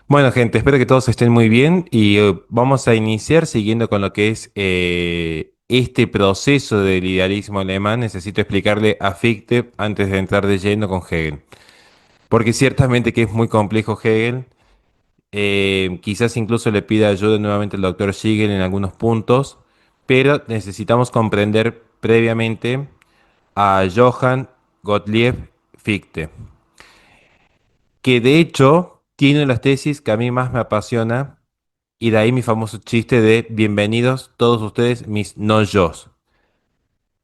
Bueno, gente, espero que todos estén muy bien y vamos a iniciar siguiendo con lo que es este proceso del idealismo alemán. Necesito explicarle a Fichte antes de entrar de lleno con Hegel, porque ciertamente que es muy complejo Hegel. Quizás incluso le pida ayuda nuevamente al doctor Siegel en algunos puntos, pero necesitamos comprender previamente a Johann Gottlieb Fichte, que de hecho tiene las tesis que a mí más me apasiona. Y de ahí mi famoso chiste de bienvenidos todos ustedes, mis no-yos.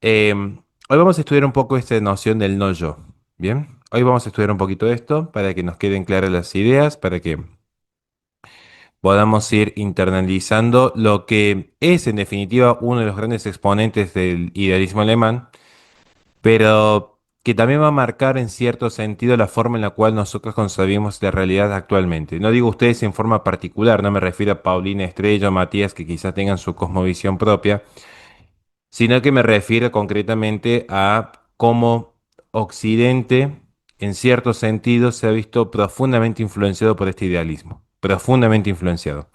Hoy vamos a estudiar un poco esta noción del no-yo. Bien, hoy vamos a estudiar un poquito esto para que nos queden claras las ideas, para que podamos ir internalizando lo que es en definitiva uno de los grandes exponentes del idealismo alemán, pero que también va a marcar en cierto sentido la forma en la cual nosotros concebimos la realidad actualmente. No digo ustedes en forma particular, no me refiero a Paulina Estrella o Matías que quizás tengan su cosmovisión propia, sino que me refiero concretamente a cómo Occidente, en cierto sentido, se ha visto profundamente influenciado por este idealismo, profundamente influenciado,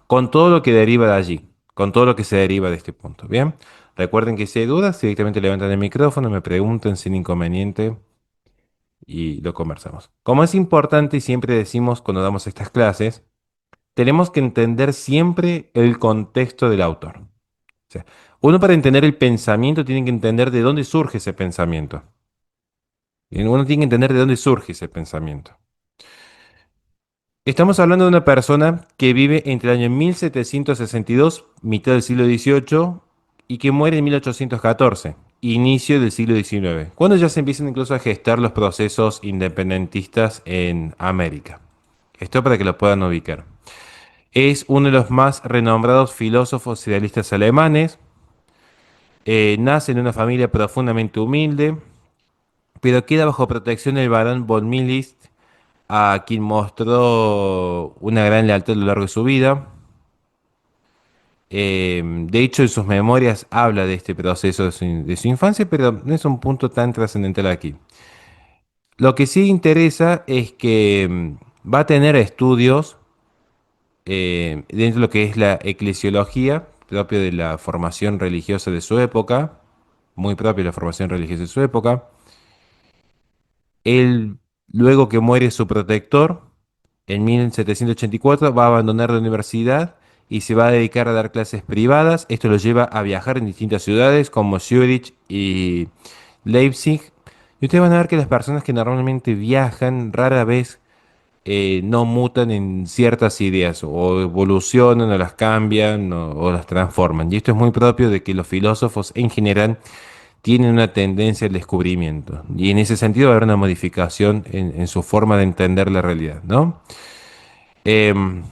con todo lo que deriva de allí, con todo lo que se deriva de este punto. Bien, recuerden que si hay dudas, directamente levantan el micrófono, me preguntan sin inconveniente y lo conversamos. Como es importante y siempre decimos cuando damos estas clases, tenemos que entender siempre el contexto del autor. O sea, uno para entender el pensamiento tiene que entender de dónde surge ese pensamiento. Y uno tiene que entender de dónde surge ese pensamiento. Estamos hablando de una persona que vive entre el año 1762, mitad del siglo XVIII, y que muere en 1814, inicio del siglo XIX, cuando ya se empiezan incluso a gestar los procesos independentistas en América. Esto para que lo puedan ubicar. Es uno de los más renombrados filósofos idealistas alemanes. Nace en una familia profundamente humilde, pero queda bajo protección del barón von Millis, a quien mostró una gran lealtad a lo largo de su vida. De hecho, en sus memorias habla de este proceso de su infancia, pero no es un punto tan trascendental aquí. Lo que sí interesa es que va a tener estudios dentro de lo que es la eclesiología, propio de la formación religiosa de su época, muy propio de la formación religiosa de su época. Él, luego que muere su protector, en 1784 va a abandonar la universidad y se va a dedicar a dar clases privadas. Esto lo lleva a viajar en distintas ciudades como Zurich y Leipzig. Y ustedes van a ver que las personas que normalmente viajan rara vez no mutan en ciertas ideas o evolucionan o las cambian o las transforman. Y esto es muy propio de que los filósofos en general tienen una tendencia al descubrimiento. Y en ese sentido va a haber una modificación en su forma de entender la realidad, ¿no? Em,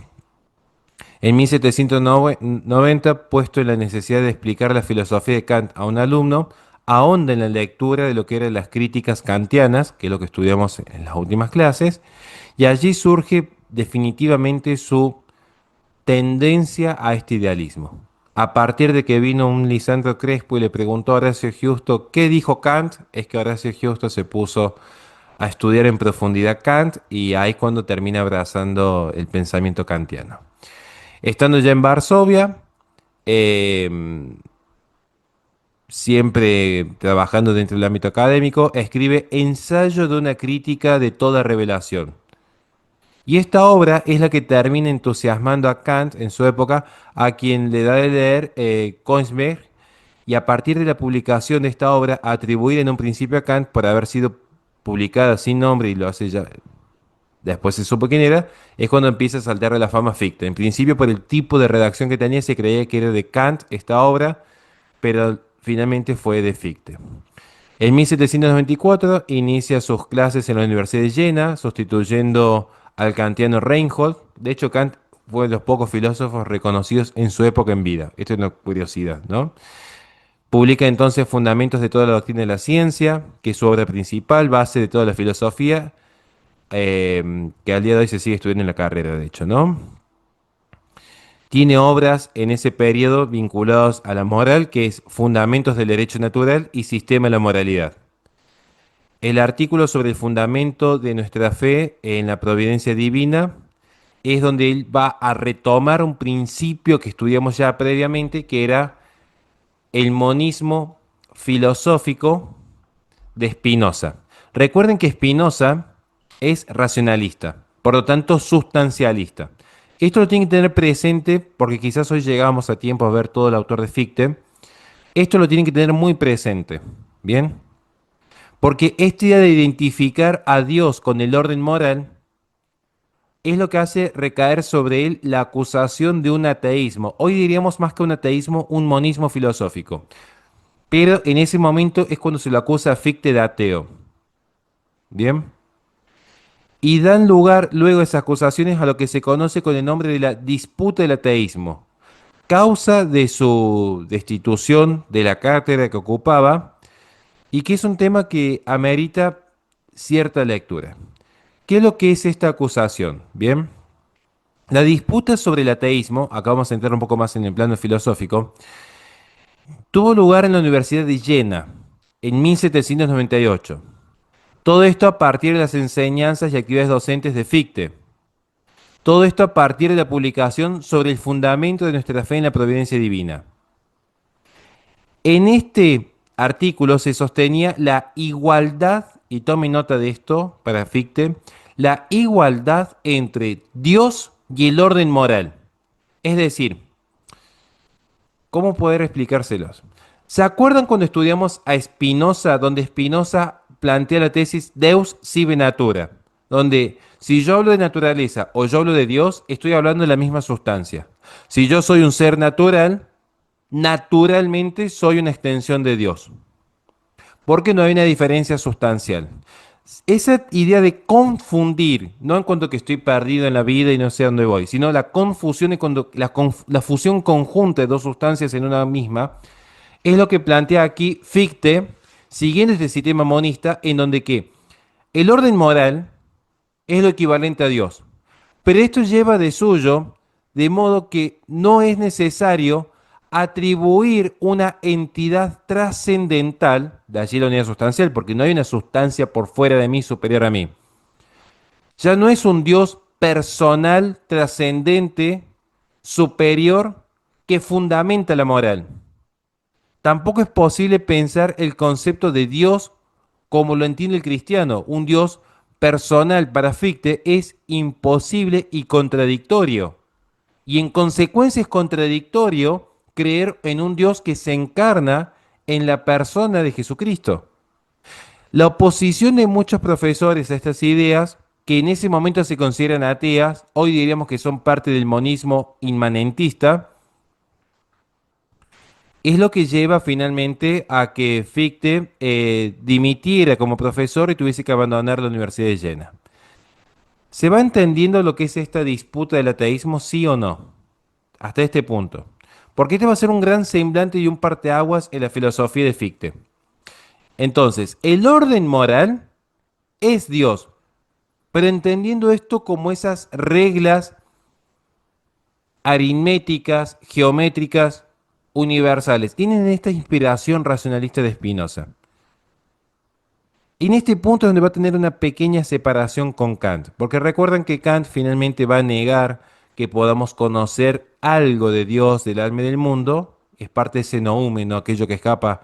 en 1790, puesto en la necesidad de explicar la filosofía de Kant a un alumno, ahonda en la lectura de lo que eran las críticas kantianas, que es lo que estudiamos en las últimas clases, y allí surge definitivamente su tendencia a este idealismo. A partir de que vino un Lisandro Crespo y le preguntó a Horacio Giusto qué dijo Kant, es que Horacio Giusto se puso a estudiar en profundidad Kant y ahí es cuando termina abrazando el pensamiento kantiano. Estando ya en Varsovia, eh, siempre trabajando dentro del ámbito académico, escribe Ensayo de una crítica de toda revelación. Y esta obra es la que termina entusiasmando a Kant en su época, a quien le da de leer Königsberg, y a partir de la publicación de esta obra, atribuida en un principio a Kant por haber sido publicada sin nombre y lo hace ya, después se supo quién era, es cuando empieza a saltar de la fama ficta. En principio, por el tipo de redacción que tenía, se creía que era de Kant esta obra, pero finalmente fue de Fichte. En 1794 inicia sus clases en la Universidad de Jena, sustituyendo al kantiano Reinhold. De hecho, Kant fue de los pocos filósofos reconocidos en su época en vida. Esto es una curiosidad, ¿no? Publica entonces Fundamentos de toda la doctrina de la ciencia, que es su obra principal, base de toda la filosofía, que al día de hoy se sigue estudiando en la carrera, de hecho, ¿no? Tiene obras en ese periodo vinculadas a la moral, que es Fundamentos del Derecho Natural y Sistema de la Moralidad. El artículo sobre el fundamento de nuestra fe en la providencia divina es donde él va a retomar un principio que estudiamos ya previamente, que era el monismo filosófico de Spinoza. Recuerden que Spinoza es racionalista, por lo tanto sustancialista. Esto lo tienen que tener presente porque quizás hoy llegamos a tiempo a ver todo el autor de Fichte. Esto lo tienen que tener muy presente, ¿bien? Porque esta idea de identificar a Dios con el orden moral es lo que hace recaer sobre él la acusación de un ateísmo. Hoy diríamos más que un ateísmo, un monismo filosófico. Pero en ese momento es cuando se lo acusa a Fichte de ateo. ¿Bien? Y dan lugar luego esas acusaciones a lo que se conoce con el nombre de la disputa del ateísmo, causa de su destitución de la cátedra que ocupaba y que es un tema que amerita cierta lectura. ¿Qué es lo que es esta acusación? Bien, la disputa sobre el ateísmo, acá vamos a entrar un poco más en el plano filosófico, tuvo lugar en la Universidad de Jena en 1798. Todo esto a partir de las enseñanzas y actividades docentes de Fichte. Todo esto a partir de la publicación sobre el fundamento de nuestra fe en la providencia divina. En este artículo se sostenía la igualdad, y tome nota de esto para Fichte, la igualdad entre Dios y el orden moral. Es decir, ¿cómo poder explicárselos? ¿Se acuerdan cuando estudiamos a Spinoza, donde Spinoza plantea la tesis Deus sive natura? Donde si yo hablo de naturaleza o yo hablo de Dios, estoy hablando de la misma sustancia. Si yo soy un ser natural, naturalmente soy una extensión de Dios, porque no hay una diferencia sustancial. Esa idea de confundir, no en cuanto que estoy perdido en la vida y no sé a dónde voy, sino la confusión y cuando la fusión conjunta de dos sustancias en una misma, es lo que plantea aquí Fichte, siguiendo este sistema monista, en donde que el orden moral es lo equivalente a Dios. Pero esto lleva de suyo, de modo que no es necesario atribuir una entidad trascendental, de allí la unidad sustancial, porque no hay una sustancia por fuera de mí superior a mí. Ya no es un Dios personal, trascendente, superior, que fundamenta la moral. Tampoco es posible pensar el concepto de Dios como lo entiende el cristiano. Un Dios personal para Fichte es imposible y contradictorio. Y en consecuencia es contradictorio creer en un Dios que se encarna en la persona de Jesucristo. La oposición de muchos profesores a estas ideas, que en ese momento se consideran ateas, hoy diríamos que son parte del monismo inmanentista, es lo que lleva finalmente a que Fichte dimitiera como profesor y tuviese que abandonar la Universidad de Jena. ¿Se va entendiendo lo que es esta disputa del ateísmo, sí o no? Hasta este punto. Porque este va a ser un gran semblante y un parteaguas en la filosofía de Fichte. Entonces, el orden moral es Dios, pero entendiendo esto como esas reglas aritméticas, geométricas, universales. Tienen esta inspiración racionalista de Spinoza. Y en este punto es donde va a tener una pequeña separación con Kant, porque recuerdan que Kant finalmente va a negar que podamos conocer algo de Dios, del alma y del mundo, es parte de ese noúmeno, aquello que escapa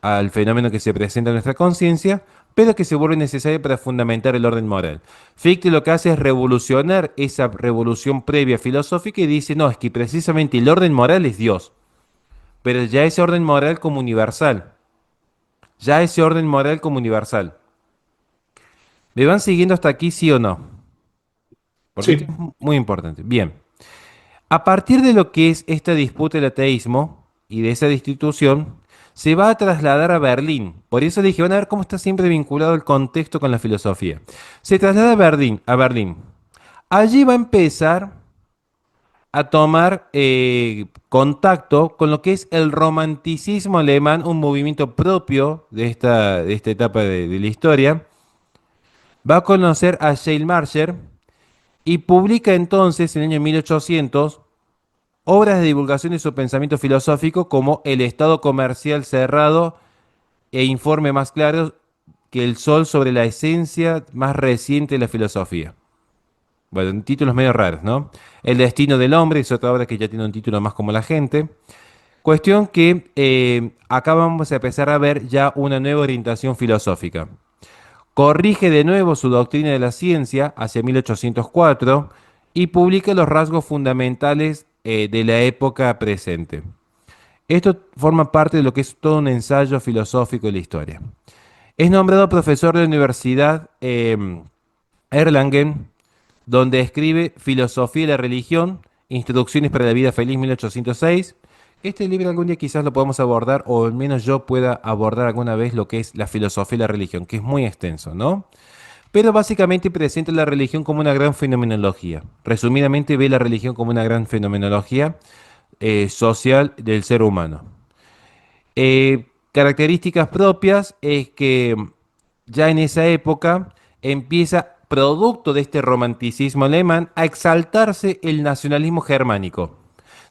al fenómeno que se presenta en nuestra conciencia, pero que se vuelve necesario para fundamentar el orden moral. Fichte lo que hace es revolucionar esa revolución previa filosófica y dice, no, es que precisamente el orden moral es Dios, pero ya ese orden moral como universal, ya ese orden moral como universal. ¿Me van siguiendo hasta aquí, sí o no? Porque esto es Sí, muy importante. Bien. A partir de lo que es esta disputa del ateísmo y de esa destitución, se va a trasladar a Berlín. Por eso dije, van a ver cómo está siempre vinculado el contexto con la filosofía. Se traslada a Berlín, a Berlín. Allí va a empezar a tomar contacto con lo que es el romanticismo alemán, un movimiento propio de esta etapa de la historia. Va a conocer a Schleiermacher y publica entonces en el año 1800 obras de divulgación de su pensamiento filosófico como El Estado comercial cerrado e Informe más claro que el sol sobre la esencia más reciente de la filosofía. Bueno, títulos medio raros, ¿no? El destino del hombre es otra obra que ya tiene un título más como la gente. Cuestión que acá vamos a empezar a ver ya una nueva orientación filosófica. Corrige de nuevo su doctrina de la ciencia hacia 1804 y publica los rasgos fundamentales de la época presente. Esto forma parte de lo que es todo un ensayo filosófico de la historia. Es nombrado profesor de la Universidad Erlangen, donde escribe Filosofía y la religión, Instrucciones para la vida feliz 1806. Este libro algún día quizás lo podamos abordar, o al menos yo pueda abordar alguna vez lo que es la filosofía y la religión, que es muy extenso, ¿no? Pero básicamente presenta la religión como una gran fenomenología. Resumidamente ve la religión como una gran fenomenología social del ser humano. Características propias es que ya en esa época empieza, producto de este romanticismo alemán, a exaltarse el nacionalismo germánico.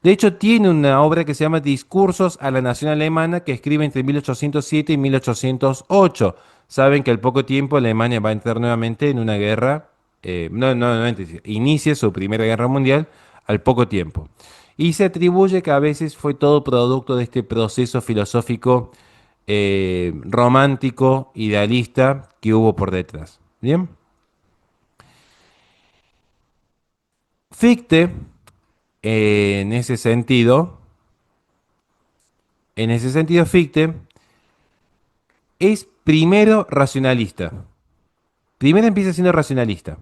De hecho, tiene una obra que se llama Discursos a la Nación Alemana, que escribe entre 1807 y 1808. Saben que al poco tiempo Alemania va a entrar nuevamente en una guerra, inicia su Primera Guerra Mundial al poco tiempo. Y se atribuye que a veces fue todo producto de este proceso filosófico romántico, idealista que hubo por detrás. Bien. Fichte, en ese sentido, Fichte es primero racionalista. Primero empieza siendo racionalista.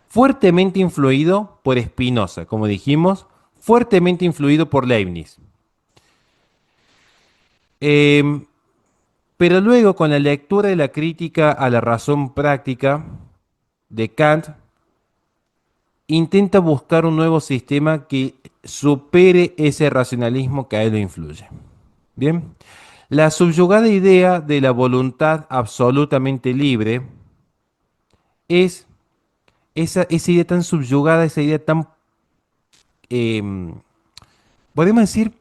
Fuertemente influido por Spinoza, como dijimos, fuertemente influido por Leibniz. Em, pero luego, con la lectura de la crítica a la razón práctica de Kant, intenta buscar un nuevo sistema que supere ese racionalismo que a él lo influye. Bien, la subyugada idea de la voluntad absolutamente libre es esa idea tan subyugada, esa idea tan, em, podemos decir,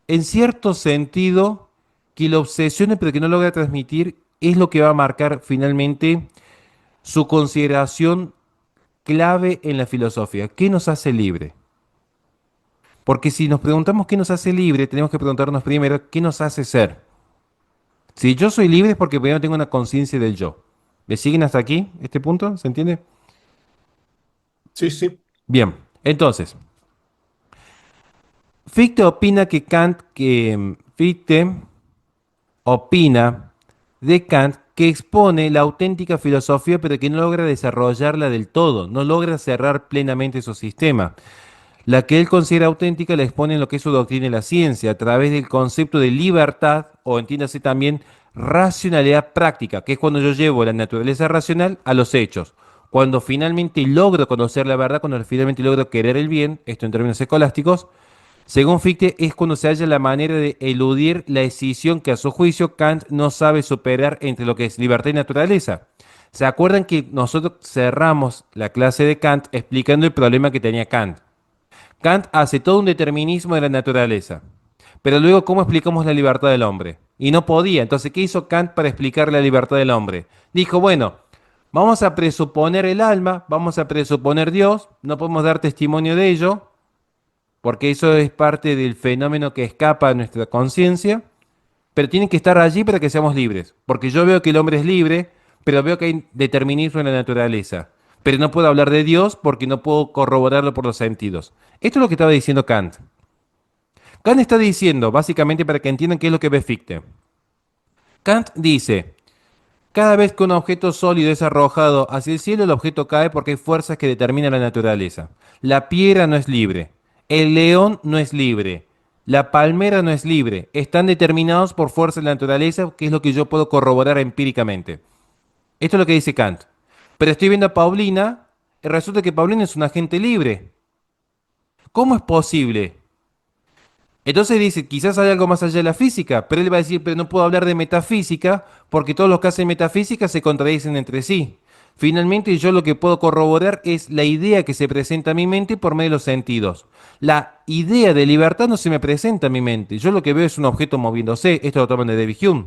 en cierto sentido, que lo obsesione pero que no logra transmitir, es lo que va a marcar finalmente su consideración clave en la filosofía. ¿Qué nos hace libre? Porque si nos preguntamos qué nos hace libre, tenemos que preguntarnos primero qué nos hace ser. Si yo soy libre es porque primero tengo una conciencia del yo. ¿Me siguen hasta aquí, este punto? ¿Se entiende? Sí, sí. Bien, entonces, Fichte opina que Fichte opina de Kant que expone la auténtica filosofía, pero que no logra desarrollarla del todo, no logra cerrar plenamente su sistema. La que él considera auténtica la expone en lo que es su doctrina de la ciencia, a través del concepto de libertad, o entiéndase también racionalidad práctica, que es cuando yo llevo la naturaleza racional a los hechos. Cuando finalmente logro conocer la verdad, cuando finalmente logro querer el bien, esto en términos escolásticos, según Fichte, es cuando se halla la manera de eludir la decisión que a su juicio Kant no sabe superar entre lo que es libertad y naturaleza. ¿Se acuerdan que nosotros cerramos la clase de Kant explicando el problema que tenía Kant? Kant hace todo un determinismo de la naturaleza. Pero luego, ¿cómo explicamos la libertad del hombre? Y no podía. Entonces, ¿qué hizo Kant para explicar la libertad del hombre? Dijo, bueno, vamos a presuponer el alma, vamos a presuponer Dios, no podemos dar testimonio de ello, porque eso es parte del fenómeno que escapa a nuestra conciencia, pero tienen que estar allí para que seamos libres. Porque yo veo que el hombre es libre, pero veo que hay determinismo en la naturaleza. Pero no puedo hablar de Dios porque no puedo corroborarlo por los sentidos. Esto es lo que estaba diciendo Kant. Kant está diciendo, básicamente para que entiendan qué es lo que ve Fichte. Kant dice, cada vez que un objeto sólido es arrojado hacia el cielo, el objeto cae porque hay fuerzas que determinan la naturaleza. La piedra no es libre, el león no es libre, la palmera no es libre. Están determinados por fuerzas de la naturaleza, que es lo que yo puedo corroborar empíricamente. Esto es lo que dice Kant. Pero estoy viendo a Paulina y resulta que Paulina es un agente libre. ¿Cómo es posible? Entonces dice, quizás hay algo más allá de la física, pero él va a decir, pero no puedo hablar de metafísica porque todos los que hacen metafísica se contradicen entre sí. Finalmente yo lo que puedo corroborar es la idea que se presenta a mi mente por medio de los sentidos. La idea de libertad no se me presenta a mi mente. Yo lo que veo es un objeto moviéndose. Esto lo toman de David Hume.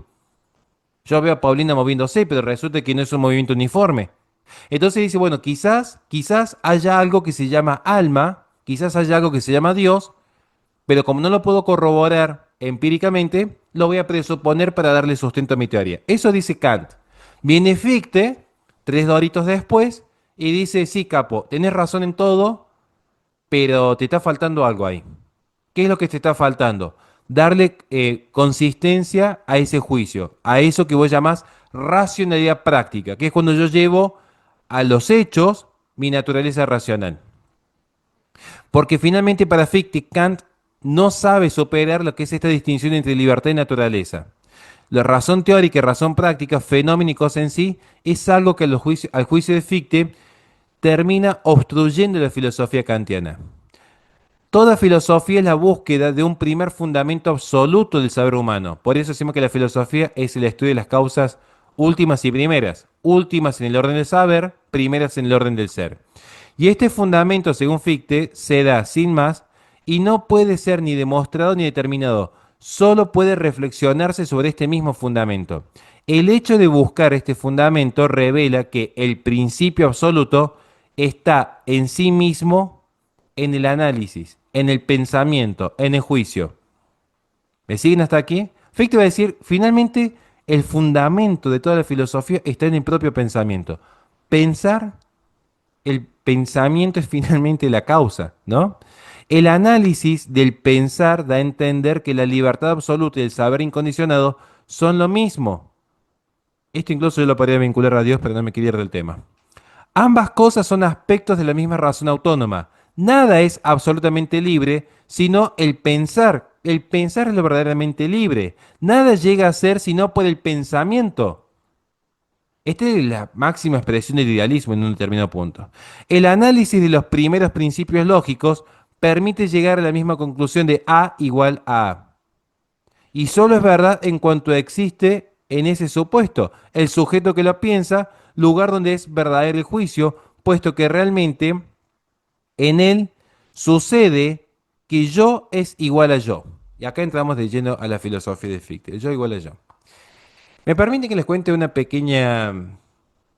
Yo veo a Paulina moviéndose, pero resulta que no es un movimiento uniforme. Entonces dice, bueno, quizás haya algo que se llama alma, quizás haya algo que se llama Dios, pero como no lo puedo corroborar empíricamente, lo voy a presuponer para darle sustento a mi teoría. Eso dice Kant. Viene Fichte, tres doritos después, y dice, sí, capo, tenés razón en todo, pero te está faltando algo ahí. ¿Qué es lo que te está faltando? Darle consistencia a ese juicio, a eso que vos llamás racionalidad práctica, que es cuando yo llevo a los hechos mi naturaleza racional. Porque finalmente para Fichte, Kant no sabe superar lo que es esta distinción entre libertad y naturaleza. La razón teórica y razón práctica, fenómeno y cosa en sí, es algo que al juicio de Fichte termina obstruyendo la filosofía kantiana. Toda filosofía es la búsqueda de un primer fundamento absoluto del saber humano. Por eso decimos que la filosofía es el estudio de las causas últimas y primeras. Últimas en el orden del saber, primeras en el orden del ser. Y este fundamento, según Fichte, se da sin más y no puede ser ni demostrado ni determinado. Solo puede reflexionarse sobre este mismo fundamento. El hecho de buscar este fundamento revela que el principio absoluto está en sí mismo en el análisis, en el pensamiento, en el juicio. ¿Me siguen hasta aquí? Fichte va a decir, finalmente, el fundamento de toda la filosofía está en el propio pensamiento. Pensar, el pensamiento es finalmente la causa, ¿no? El análisis del pensar da a entender que la libertad absoluta y el saber incondicionado son lo mismo. Esto incluso yo lo podría vincular a Dios, pero no me quería ir del tema. Ambas cosas son aspectos de la misma razón autónoma. Nada es absolutamente libre, sino el pensar. El pensar es lo verdaderamente libre. Nada llega a ser sino por el pensamiento. Esta es la máxima expresión del idealismo en un determinado punto. El análisis de los primeros principios lógicos permite llegar a la misma conclusión de A igual a A. Y solo es verdad en cuanto existe en ese supuesto, el sujeto que lo piensa, lugar donde es verdadero el juicio, puesto que realmente en él sucede que yo es igual a yo. Y acá entramos de lleno a la filosofía de Fichte, el yo igual a yo. ¿Me permite que les cuente una pequeña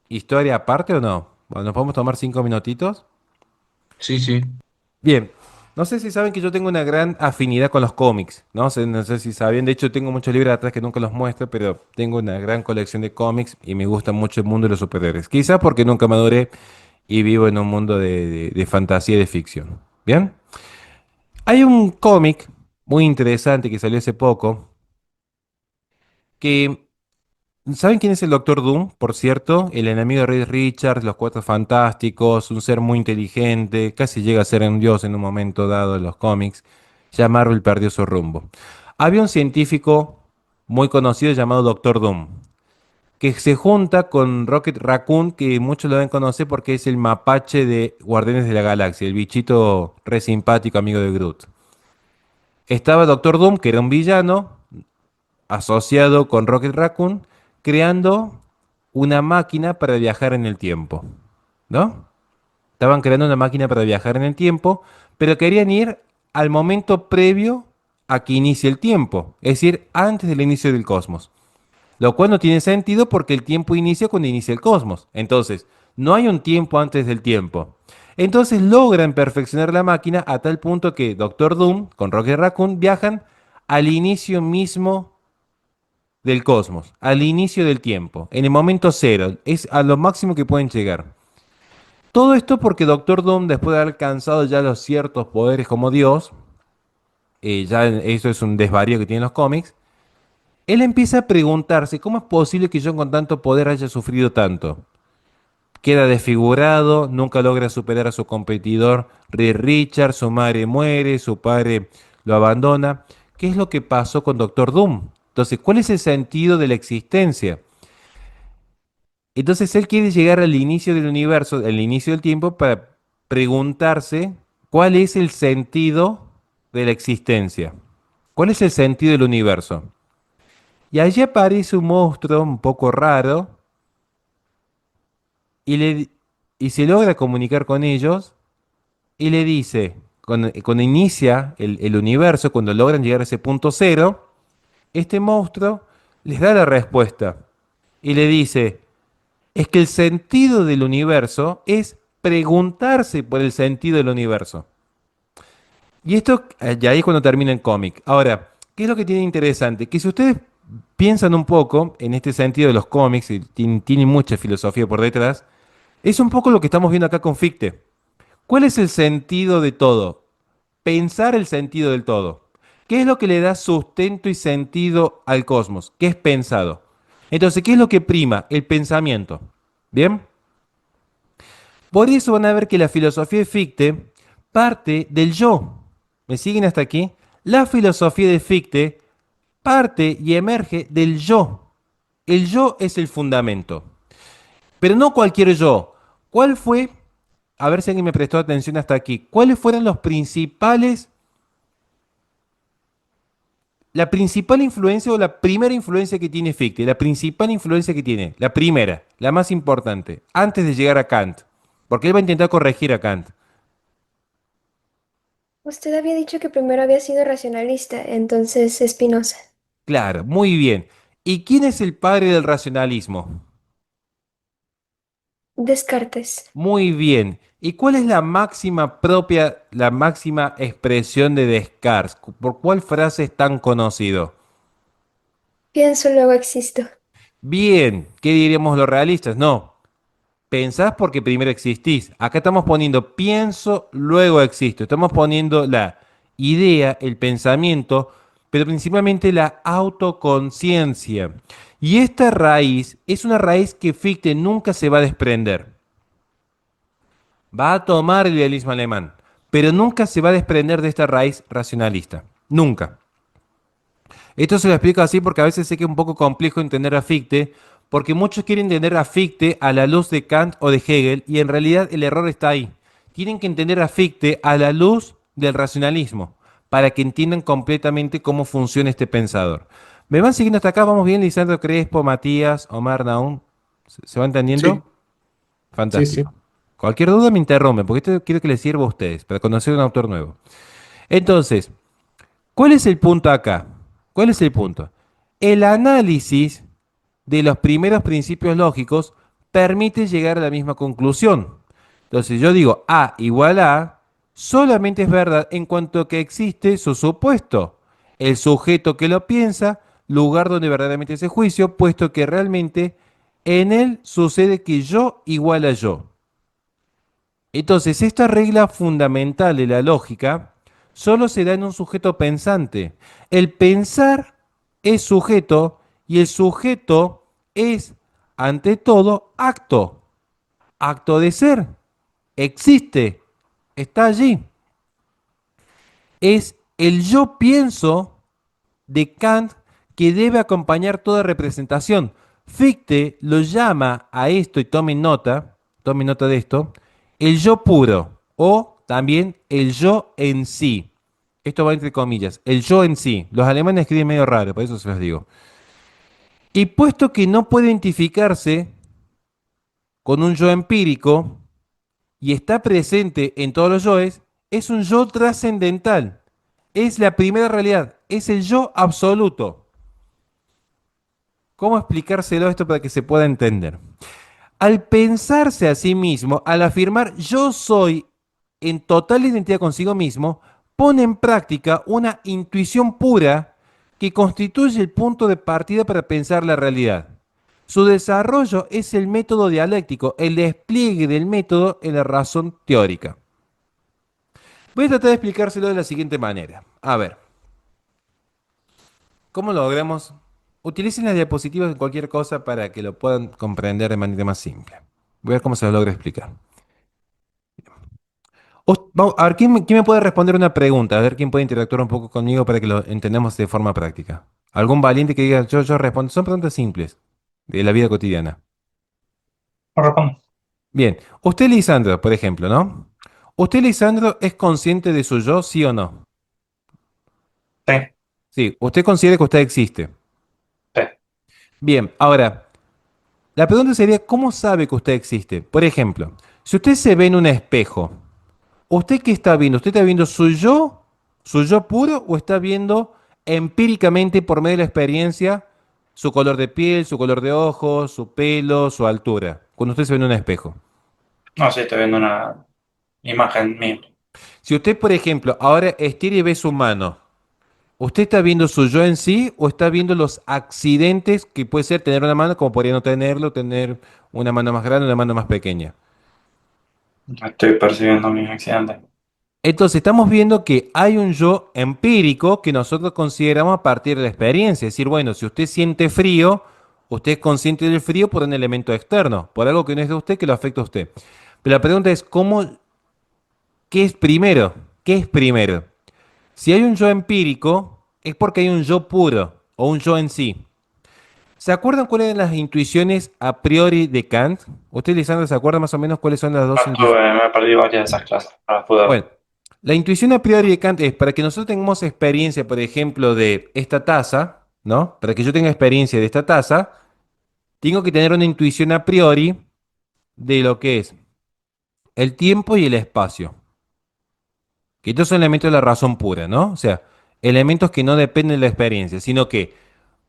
historia aparte o no? Bueno, nos podemos tomar 5 minutitos. Sí, sí. Bien, no sé si saben que yo tengo una gran afinidad con los cómics, no sé si saben, de hecho tengo muchos libros atrás que nunca los muestro, pero tengo una gran colección de cómics y me gusta mucho el mundo de los superhéroes. Quizás porque nunca maduré y vivo en un mundo de fantasía y de ficción. Bien, hay un cómic muy interesante que salió hace poco que ¿saben quién es el Doctor Doom? Por cierto, el enemigo de Reed Richards, los Cuatro Fantásticos, un ser muy inteligente, casi llega a ser un dios en un momento dado en los cómics. Ya Marvel perdió su rumbo. Había un científico muy conocido llamado Doctor Doom, que se junta con Rocket Raccoon, que muchos lo deben conocer porque es el mapache de Guardianes de la Galaxia, el bichito re simpático amigo de Groot. Estaba Doctor Doom, que era un villano, asociado con Rocket Raccoon, creando una máquina para viajar en el tiempo, ¿no? Estaban creando una máquina para viajar en el tiempo, pero querían ir al momento previo a que inicie el tiempo, es decir, antes del inicio del cosmos. Lo cual no tiene sentido porque el tiempo inicia cuando inicia el cosmos. Entonces, no hay un tiempo antes del tiempo. Entonces logran perfeccionar la máquina a tal punto que Doctor Doom con Rocket Raccoon viajan al inicio mismo del cosmos, al inicio del tiempo, en el momento cero, es a lo máximo que pueden llegar. Todo esto porque Doctor Doom, después de haber alcanzado ya los ciertos poderes como Dios, ya eso es un desvarío que tienen los cómics, él empieza a preguntarse cómo es posible que yo con tanto poder haya sufrido tanto. Queda desfigurado, nunca logra superar a su competidor Reed Richards, su madre muere, su padre lo abandona. ¿Qué es lo que pasó con Doctor Doom? Entonces, ¿cuál es el sentido de la existencia? Entonces él quiere llegar al inicio del universo, al inicio del tiempo, para preguntarse cuál es el sentido de la existencia. ¿Cuál es el sentido del universo? Y allí aparece un monstruo un poco raro y, y se logra comunicar con ellos y le dice, cuando inicia el universo, cuando logran llegar a ese punto cero, este monstruo les da la respuesta y le dice, Es que el sentido del universo es preguntarse por el sentido del universo. Y esto, ya ahí es cuando termina el cómic. Ahora, ¿qué es lo que tiene interesante? Que si ustedes piensan un poco en este sentido de los cómics, y tienen mucha filosofía por detrás, es un poco lo que estamos viendo acá con Fichte. ¿Cuál es el sentido de todo? Pensar el sentido del todo. ¿Qué es lo que le da sustento y sentido al cosmos? ¿Qué es pensado? Entonces, ¿qué es lo que prima? El pensamiento. ¿Bien? Por eso van a ver que la filosofía de Fichte parte del yo. ¿Me siguen hasta aquí? La filosofía de Fichte parte y emerge del yo. El yo es el fundamento. Pero no cualquier yo. ¿Cuál fue? A ver si alguien me prestó atención hasta aquí. ¿Cuáles fueron los principales, la principal influencia o la primera influencia que tiene Fichte? La principal influencia que tiene, la primera, la más importante, antes de llegar a Kant. Porque él va a intentar corregir a Kant. Usted había dicho que primero había sido racionalista, entonces Spinoza. Claro, muy bien. ¿Y quién es el padre del racionalismo? Descartes. Muy bien. ¿Y cuál es la máxima propia, la máxima expresión de Descartes? ¿Por cuál frase es tan conocido? Pienso, luego existo. Bien, ¿qué diríamos los realistas? No, pensás porque primero existís. Acá estamos poniendo pienso, luego existo. Estamos poniendo la idea, el pensamiento, pero principalmente la autoconciencia. Y esta raíz es una raíz que Fichte nunca se va a desprender. Va a tomar el idealismo alemán, pero nunca se va a desprender de esta raíz racionalista. Nunca. Esto se lo explico así porque a veces sé que es un poco complejo entender a Fichte, porque muchos quieren entender a Fichte a la luz de Kant o de Hegel, y en realidad el error está ahí. Tienen que entender a Fichte a la luz del racionalismo, para que entiendan completamente cómo funciona este pensador. ¿Me van siguiendo hasta acá? ¿Vamos bien, Lisandro Crespo, Matías, Omar Naum? ¿Se va entendiendo? Sí, sí, sí. Fantástico. Cualquier duda me interrumpen, porque esto quiero que les sirva a ustedes, para conocer un autor nuevo. Entonces, ¿cuál es el punto acá? ¿Cuál es el punto? El análisis de los primeros principios lógicos permite llegar a la misma conclusión. Entonces yo digo A igual a, solamente es verdad en cuanto que existe su supuesto, el sujeto que lo piensa, lugar donde verdaderamente ese juicio, puesto que realmente en él sucede que yo igual a yo. Entonces, esta regla fundamental de la lógica solo se da en un sujeto pensante. El pensar es sujeto y el sujeto es, ante todo, acto. Acto de ser. Existe. Está allí. Es el yo pienso de Kant que debe acompañar toda representación. Fichte lo llama a esto, y tomen nota de esto, el yo puro o también el yo en sí. Esto va entre comillas, el yo en sí. Los alemanes escriben medio raro, por eso se los digo. Y puesto que no puede identificarse con un yo empírico y está presente en todos los yoes, es un yo trascendental. Es la primera realidad, es el yo absoluto. ¿Cómo explicárselo esto para que se pueda entender? Al pensarse a sí mismo, al afirmar yo soy en total identidad consigo mismo, pone en práctica una intuición pura que constituye el punto de partida para pensar la realidad. Su desarrollo es el método dialéctico, el despliegue del método en la razón teórica. Voy a tratar de explicárselo de la siguiente manera. A ver, ¿cómo logramos? Utilicen las diapositivas en cualquier cosa para que lo puedan comprender de manera más simple. Voy a ver cómo se lo logra explicar. A ver, ¿quién me puede responder una pregunta? A ver, ¿quién puede interactuar un poco conmigo para que lo entendamos de forma práctica? ¿Algún valiente que diga, yo respondo? Son preguntas simples, de la vida cotidiana. Corresponde. Bien, usted, Lisandro, por ejemplo, ¿no? ¿Usted, Lisandro, es consciente de su yo, sí o no? Sí, Sí, usted considera que usted existe. sí. Bien, ahora, la pregunta sería, ¿cómo sabe que usted existe? Por ejemplo, si usted se ve en un espejo, ¿usted qué está viendo? ¿Usted está viendo su yo puro, o está viendo empíricamente por medio de la experiencia su color de piel, su color de ojos, su pelo, su altura? cuando usted se ve en un espejo? No, sí, estoy viendo una imagen mía. Si usted, por ejemplo, ahora estira y ve su mano, ¿usted está viendo su yo en sí o está viendo los accidentes que puede ser tener una mano como podría no tenerlo, tener una mano más grande, una mano más pequeña? Estoy percibiendo mis accidentes. Entonces estamos viendo que hay un yo empírico que nosotros consideramos a partir de la experiencia. Es decir, bueno, si usted siente frío, usted es consciente del frío por un elemento externo, por algo que no es de usted, que lo afecta a usted. Pero la pregunta es, ¿qué es primero? ¿Qué es primero? Si hay un yo empírico, es porque hay un yo puro o un yo en sí. ¿Se acuerdan cuáles eran las intuiciones a priori de Kant? ¿Usted, Lisandro, se acuerda más o menos cuáles son las dos intuiciones? Me perdí varias de esas clases. Ahora pude ver. Bueno, la intuición a priori de Kant es para que nosotros tengamos experiencia, por ejemplo, de esta taza, ¿no? Para que yo tenga experiencia de esta taza, tengo que tener una intuición a priori de lo que es el tiempo y el espacio. Que estos son elementos de la razón pura, ¿no? O sea, elementos que no dependen de la experiencia, sino que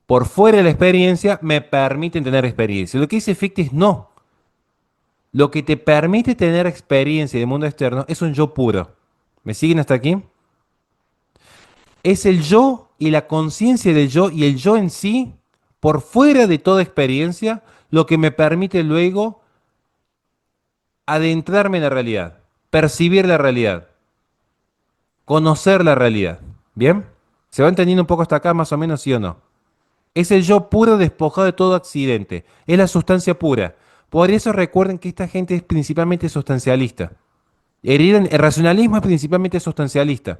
por fuera de la experiencia me permiten tener experiencia. Lo que dice Fichte es no. Lo que te permite tener experiencia del mundo externo es un yo puro. ¿Me siguen hasta aquí? Es el yo y la conciencia del yo y el yo en sí, por fuera de toda experiencia, lo que me permite luego adentrarme en la realidad, percibir la realidad, conocer la realidad. ¿Bien? ¿Se va entendiendo un poco hasta acá, más o menos, sí o no? Es el yo puro despojado de todo accidente. Es la sustancia pura. Por eso recuerden que esta gente es principalmente sustancialista. El racionalismo es principalmente sustancialista.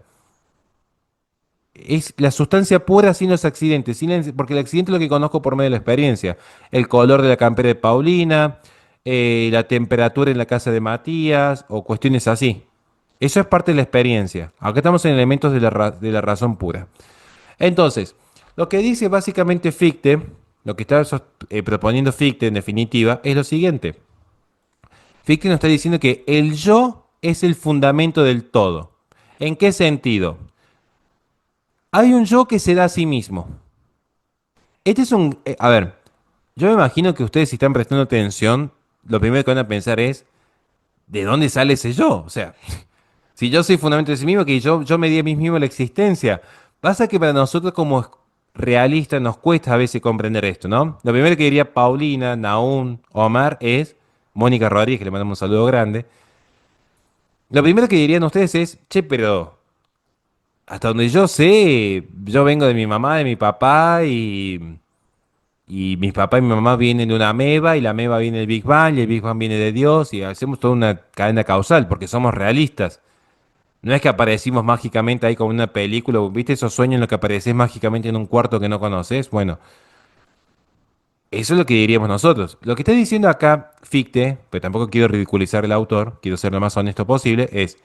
Es la sustancia pura sin los accidentes, porque el accidente es lo que conozco por medio de la experiencia. El color de la campera de Paulina, la temperatura en la casa de Matías o cuestiones así. Eso es parte de la experiencia. Acá estamos en elementos de la razón pura. Entonces, lo que dice básicamente Fichte, lo que está proponiendo Fichte en definitiva, es lo siguiente. Fichte nos está diciendo que el yo es el fundamento del todo. ¿En qué sentido? Hay un yo que se da a sí mismo. Este es un... a ver, yo me imagino que ustedes si están prestando atención, lo primero que van a pensar es, ¿de dónde sale ese yo? O sea, si yo soy fundamento de sí mismo, que yo me di a mí mismo la existencia. Pasa que para nosotros como realistas nos cuesta a veces comprender esto, ¿no? Lo primero que diría Paulina, Naún, Omar es, Mónica Rodríguez, que le mandamos un saludo grande. Lo primero que dirían ustedes es, che, pero hasta donde yo sé, yo vengo de mi mamá, de mi papá y mis papás y mi mamá vienen de una ameba y la ameba viene del Big Bang y el Big Bang viene de Dios y hacemos toda una cadena causal porque somos realistas. No es que aparecimos mágicamente ahí como en una película, ¿viste esos sueños en los que apareces mágicamente en un cuarto que no conoces? Bueno, eso es lo que diríamos nosotros. Lo que está diciendo acá Fichte, pero tampoco quiero ridiculizar al autor, quiero ser lo más honesto posible, es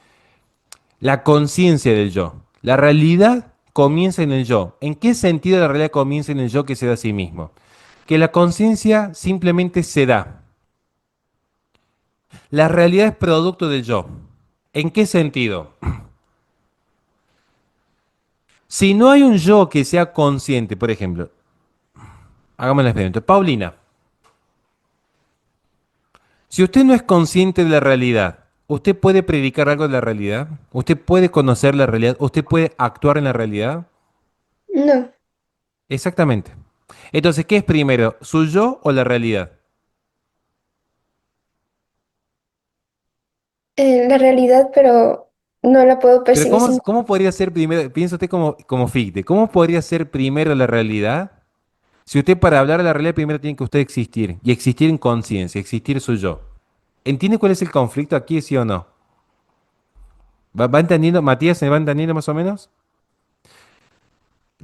la conciencia del yo. La realidad comienza en el yo. ¿En qué sentido la realidad comienza en el yo que se da a sí mismo? Que la conciencia simplemente se da. La realidad es producto del yo. ¿En qué sentido? Si no hay un yo que sea consciente, por ejemplo, hagamos el experimento. Paulina, si usted no es consciente de la realidad, ¿usted puede predicar algo de la realidad? ¿Usted puede conocer la realidad? ¿Usted puede actuar en la realidad? No, Exactamente. Entonces, ¿qué es primero, su yo o la realidad? la realidad, pero no la puedo Pero percibir ¿cómo, sin... cómo podría ser primero, piensa usted como Fichte, ¿cómo podría ser primero la realidad? Si usted para hablar de la realidad primero tiene que usted existir, y existir en conciencia, existir su yo. ¿Entiende cuál es el conflicto aquí, sí o no? ¿Va entendiendo? Matías, ¿se va entendiendo más o menos?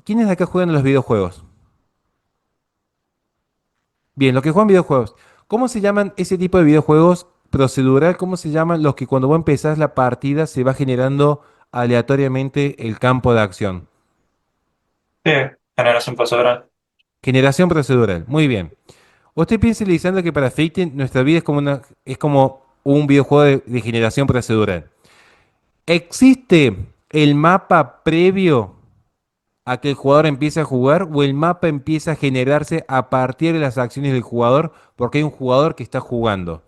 ¿Quiénes de acá juegan a los videojuegos? Bien, los que juegan videojuegos. ¿Cómo se llaman ese tipo de videojuegos procedural? ¿Cómo se llaman los que cuando vos empezás la partida se va generando aleatoriamente el campo de acción? Sí, generación procedural. Generación procedural. Muy bien. Usted piensa, Lisandro, que para Fate nuestra vida es como un videojuego de generación procedural. ¿Existe el mapa previo a que el jugador empiece a jugar o el mapa empieza a generarse a partir de las acciones del jugador porque hay un jugador que está jugando?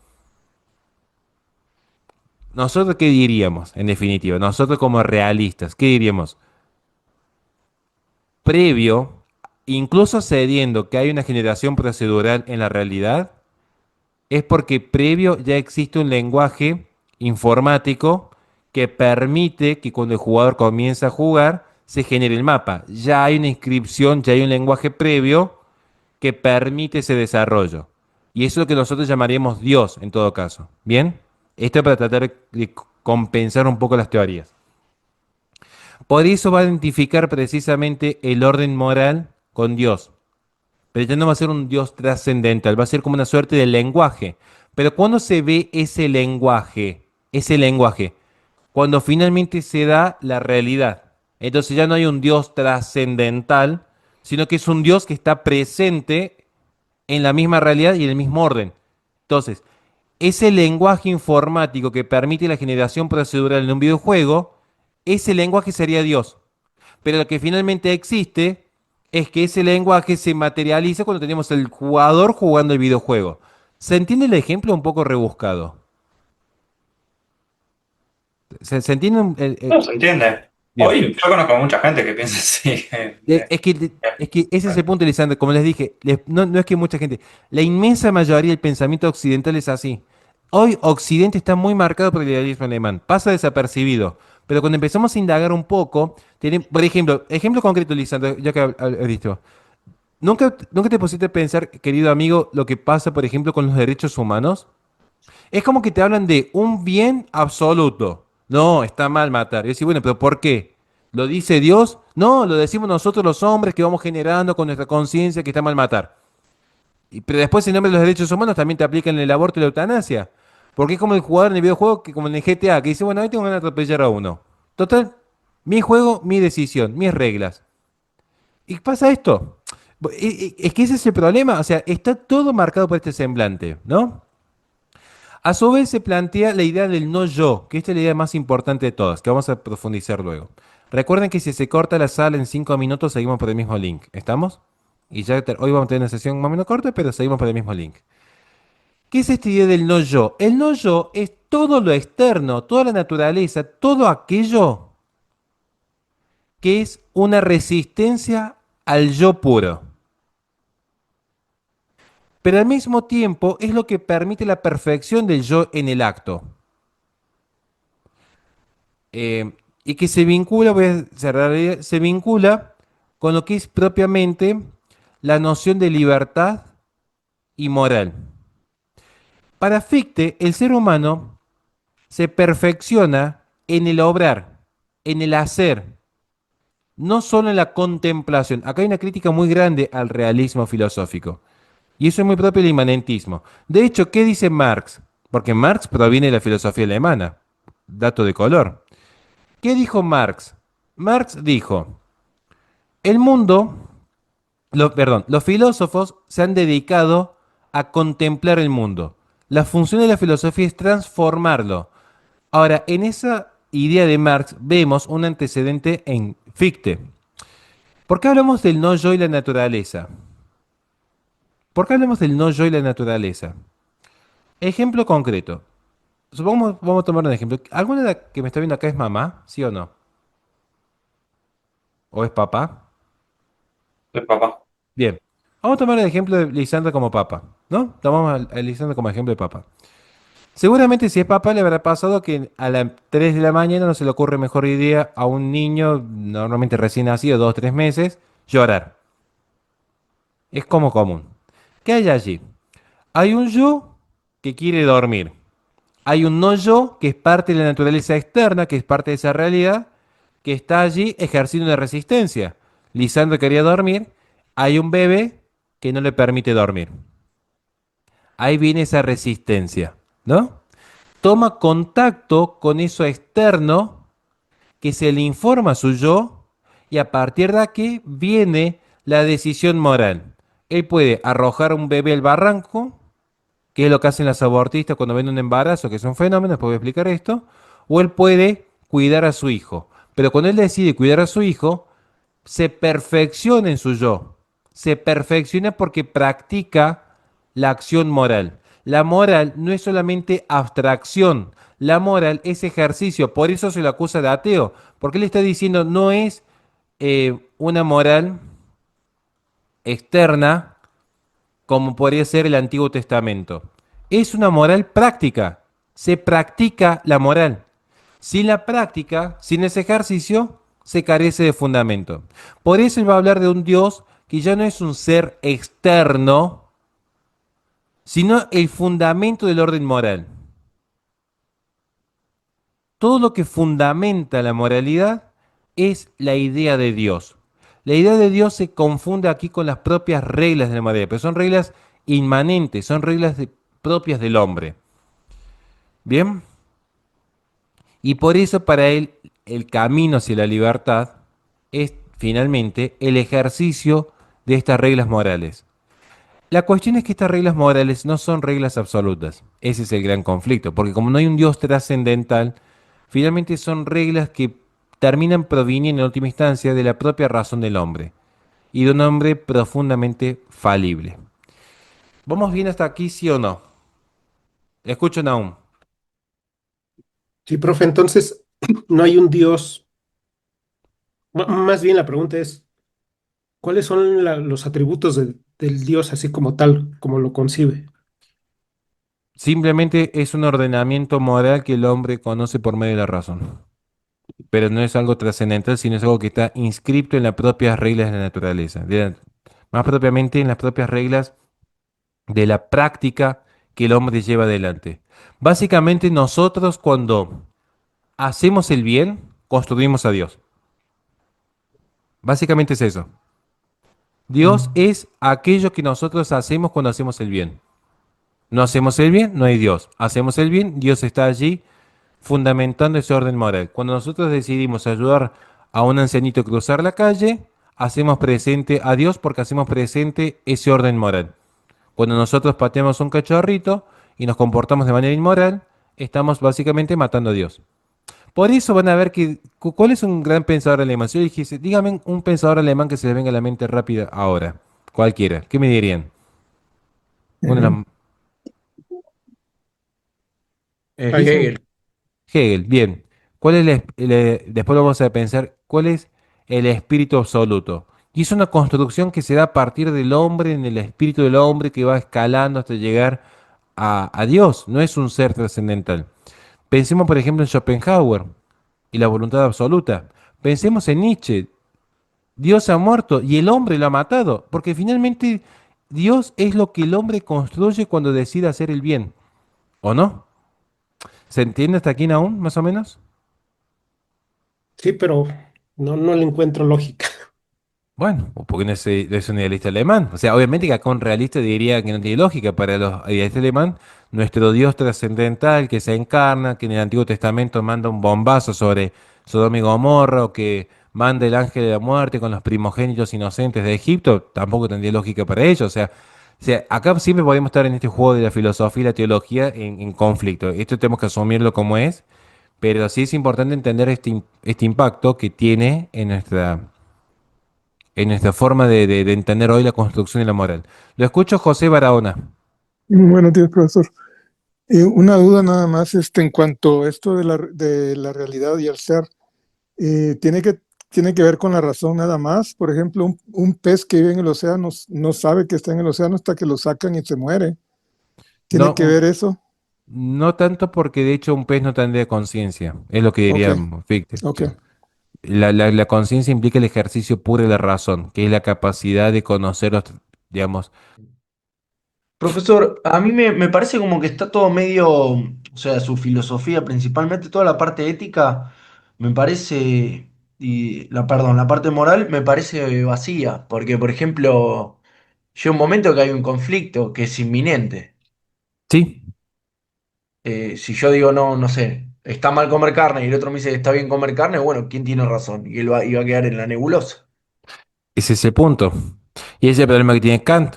¿Nosotros qué diríamos, en definitiva? Nosotros como realistas, ¿qué diríamos? Previo, incluso cediendo que hay una generación procedural en la realidad, es porque previo ya existe un lenguaje informático que permite que cuando el jugador comienza a jugar se genere el mapa. Ya hay una inscripción, ya hay un lenguaje previo que permite ese desarrollo. Y eso es lo que nosotros llamaríamos Dios en todo caso. ¿Bien? Esto es para tratar de compensar un poco las teorías. Por eso va a identificar precisamente el orden moral con Dios. Pero ya no va a ser un Dios trascendental, va a ser como una suerte de lenguaje. Pero cuando se ve ese lenguaje, cuando finalmente se da la realidad, entonces ya no hay un Dios trascendental, sino que es un Dios que está presente en la misma realidad y en el mismo orden. Entonces, ese lenguaje informático que permite la generación procedural en un videojuego, ese lenguaje sería Dios. Pero lo que finalmente existe es que ese lenguaje se materializa cuando tenemos el jugador jugando el videojuego. ¿Se entiende el ejemplo un poco rebuscado? ¿Se entiende? No se entiende. Bien. Hoy yo conozco a mucha gente que piensa así. Es que ese es el punto, Lisandro. Como les dije, no es que mucha gente. La inmensa mayoría del pensamiento occidental es así. Hoy Occidente está muy marcado por el idealismo alemán. Pasa desapercibido. Pero cuando empezamos a indagar un poco, por ejemplo concreto, Lisandro, ya que has visto. ¿Nunca te pusiste a pensar, querido amigo, lo que pasa, por ejemplo, con los derechos humanos? Es como que te hablan de un bien absoluto. No, está mal matar. Y decís, bueno, pero ¿por qué? ¿Lo dice Dios? No, lo decimos nosotros los hombres que vamos generando con nuestra conciencia que está mal matar. Pero después, en nombre de los derechos humanos, también te aplican el aborto y la eutanasia. Porque es como el jugador en el videojuego, que como en el GTA, que dice, bueno, hoy tengo ganas de atropellar a uno. Total, mi juego, mi decisión, mis reglas. ¿Y pasa esto? Es que ese es el problema. O sea, está todo marcado por este semblante, ¿no? A su vez se plantea la idea del no yo, que esta es la idea más importante de todas, que vamos a profundizar luego. Recuerden que si se corta la sala en 5 minutos, seguimos por el mismo link. ¿Estamos? Y ya hoy vamos a tener una sesión más o menos corta, pero seguimos por el mismo link. ¿Qué es esta idea del no yo? El no yo es todo lo externo, toda la naturaleza, todo aquello que es una resistencia al yo puro. Pero al mismo tiempo es lo que permite la perfección del yo en el acto. Eh, y que se vincula, voy a cerrar, se vincula con lo que es propiamente la noción de libertad y moral. Para Fichte, el ser humano se perfecciona en el obrar, en el hacer, no solo en la contemplación. Acá hay una crítica muy grande al realismo filosófico. Y eso es muy propio del inmanentismo. De hecho, ¿qué dice Marx? Porque Marx proviene de la filosofía alemana. Dato de color. ¿Qué dijo Marx? Marx dijo, el mundo, los filósofos se han dedicado a contemplar el mundo. La función de la filosofía es transformarlo. Ahora, en esa idea de Marx vemos un antecedente en Fichte. ¿Por qué hablamos del no yo y la naturaleza? ¿Por qué hablamos del no yo y la naturaleza? Ejemplo concreto. Supongamos, vamos a tomar un ejemplo. ¿Alguna de las que me está viendo acá es mamá? ¿Sí o no? ¿O es papá? Soy papá. Bien. Vamos a tomar el ejemplo de Lisandra como papa, ¿no? Tomamos a Lisandra como ejemplo de papa. Seguramente si es papá le habrá pasado que a las 3 de la mañana no se le ocurre mejor idea a un niño, normalmente recién nacido, 2 o 3 meses, llorar. Es como común. ¿Qué hay allí? Hay un yo que quiere dormir. Hay un no yo que es parte de la naturaleza externa, que es parte de esa realidad, que está allí ejerciendo una resistencia. Lisandro quería dormir. Hay un bebé que no le permite dormir. Ahí viene esa resistencia, ¿no? Toma contacto con eso externo que se le informa a su yo y a partir de aquí viene la decisión moral. Él puede arrojar a un bebé al barranco, que es lo que hacen las abortistas cuando ven un embarazo, que es un fenómeno, después voy a explicar esto, o él puede cuidar a su hijo. Pero cuando él decide cuidar a su hijo, se perfecciona en su yo. Se perfecciona porque practica la acción moral. La moral no es solamente abstracción, la moral es ejercicio. Por eso se lo acusa de ateo, porque él está diciendo no es una moral externa como podría ser el Antiguo Testamento. Es una moral práctica. Se practica la moral. Sin la práctica, sin ese ejercicio, se carece de fundamento. Por eso él va a hablar de un Dios que ya no es un ser externo, sino el fundamento del orden moral. Todo lo que fundamenta la moralidad es la idea de Dios. La idea de Dios se confunde aquí con las propias reglas de la moralidad, pero son reglas inmanentes, son reglas propias del hombre. Bien, y por eso para él el camino hacia la libertad es finalmente el ejercicio de estas reglas morales. La cuestión es que estas reglas morales no son reglas absolutas. Ese es el gran conflicto, porque como no hay un Dios trascendental, finalmente son reglas que terminan proviniendo en última instancia de la propia razón del hombre y de un hombre profundamente falible. ¿Vamos bien hasta aquí, sí o no? Escucho, Naum. Sí, profe, entonces no hay un Dios. Más bien la pregunta es, ¿cuáles son los atributos del Dios así como tal, como lo concibe? Simplemente es un ordenamiento moral que el hombre conoce por medio de la razón. Pero no es algo trascendental, sino es algo que está inscrito en las propias reglas de la naturaleza. Más propiamente en las propias reglas de la práctica que el hombre lleva adelante. Básicamente nosotros cuando hacemos el bien, construimos a Dios. Básicamente es eso. Dios Mm. es aquello que nosotros hacemos cuando hacemos el bien. No hacemos el bien, no hay Dios. Hacemos el bien, Dios está allí fundamentando ese orden moral. Cuando nosotros decidimos ayudar a un ancianito a cruzar la calle, hacemos presente a Dios porque hacemos presente ese orden moral. Cuando nosotros pateamos un cachorrito y nos comportamos de manera inmoral, estamos básicamente matando a Dios. Por eso van a ver que, ¿cuál es un gran pensador alemán? Si yo dijese, dígame un pensador alemán que se le venga a la mente rápida ahora. Cualquiera. ¿Qué me dirían? Uno de Eh, los- dicen Hegel. Hegel, bien. ¿Cuál es después vamos a pensar, ¿cuál es el espíritu absoluto? Y es una construcción que se da a partir del hombre, en el espíritu del hombre que va escalando hasta llegar a Dios. No es un ser trascendental. Pensemos, por ejemplo, en Schopenhauer y la voluntad absoluta. Pensemos en Nietzsche. Dios ha muerto y el hombre lo ha matado, porque finalmente Dios es lo que el hombre construye cuando decide hacer el bien, ¿o no? ¿Se entiende hasta aquí aún, más o menos? Sí, pero no le encuentro lógica. Bueno, o porque no es un idealista alemán. O sea, obviamente que acá un realista diría que no tiene lógica. Para los idealistas alemán, nuestro Dios trascendental que se encarna, que en el Antiguo Testamento manda un bombazo sobre Sodoma y Gomorra, o que manda el ángel de la muerte con los primogénitos inocentes de Egipto, tampoco tendría lógica para ellos. O sea, acá siempre podemos estar en este juego de la filosofía y la teología en conflicto. Esto tenemos que asumirlo como es, pero sí es importante entender este impacto que tiene en nuestra forma de entender hoy la construcción y la moral. Lo escucho José Barahona. Buenos días, profesor. Una duda nada más en cuanto a esto de la realidad y el ser. ¿Tiene que ver con la razón nada más? Por ejemplo, un pez que vive en el océano no sabe que está en el océano hasta que lo sacan y se muere. ¿Tiene No, que ver eso? no tanto porque de hecho un pez no tendría conciencia, es lo que Ok, diría Fichte. ok. La conciencia implica el ejercicio puro de la razón, que es la capacidad de conocer digamos, Profesor, a mí me parece como que está todo medio, o sea, su filosofía, principalmente toda la parte ética, me parece, perdón, la parte moral me parece vacía, porque, por ejemplo, llega un momento que hay un conflicto que es inminente. sí, Si yo digo, no, no sé, está mal comer carne y el otro me dice, está bien comer carne, bueno, ¿quién tiene razón? Y él iba a quedar en la nebulosa. ese es el punto. Y ese es el problema que tiene Kant.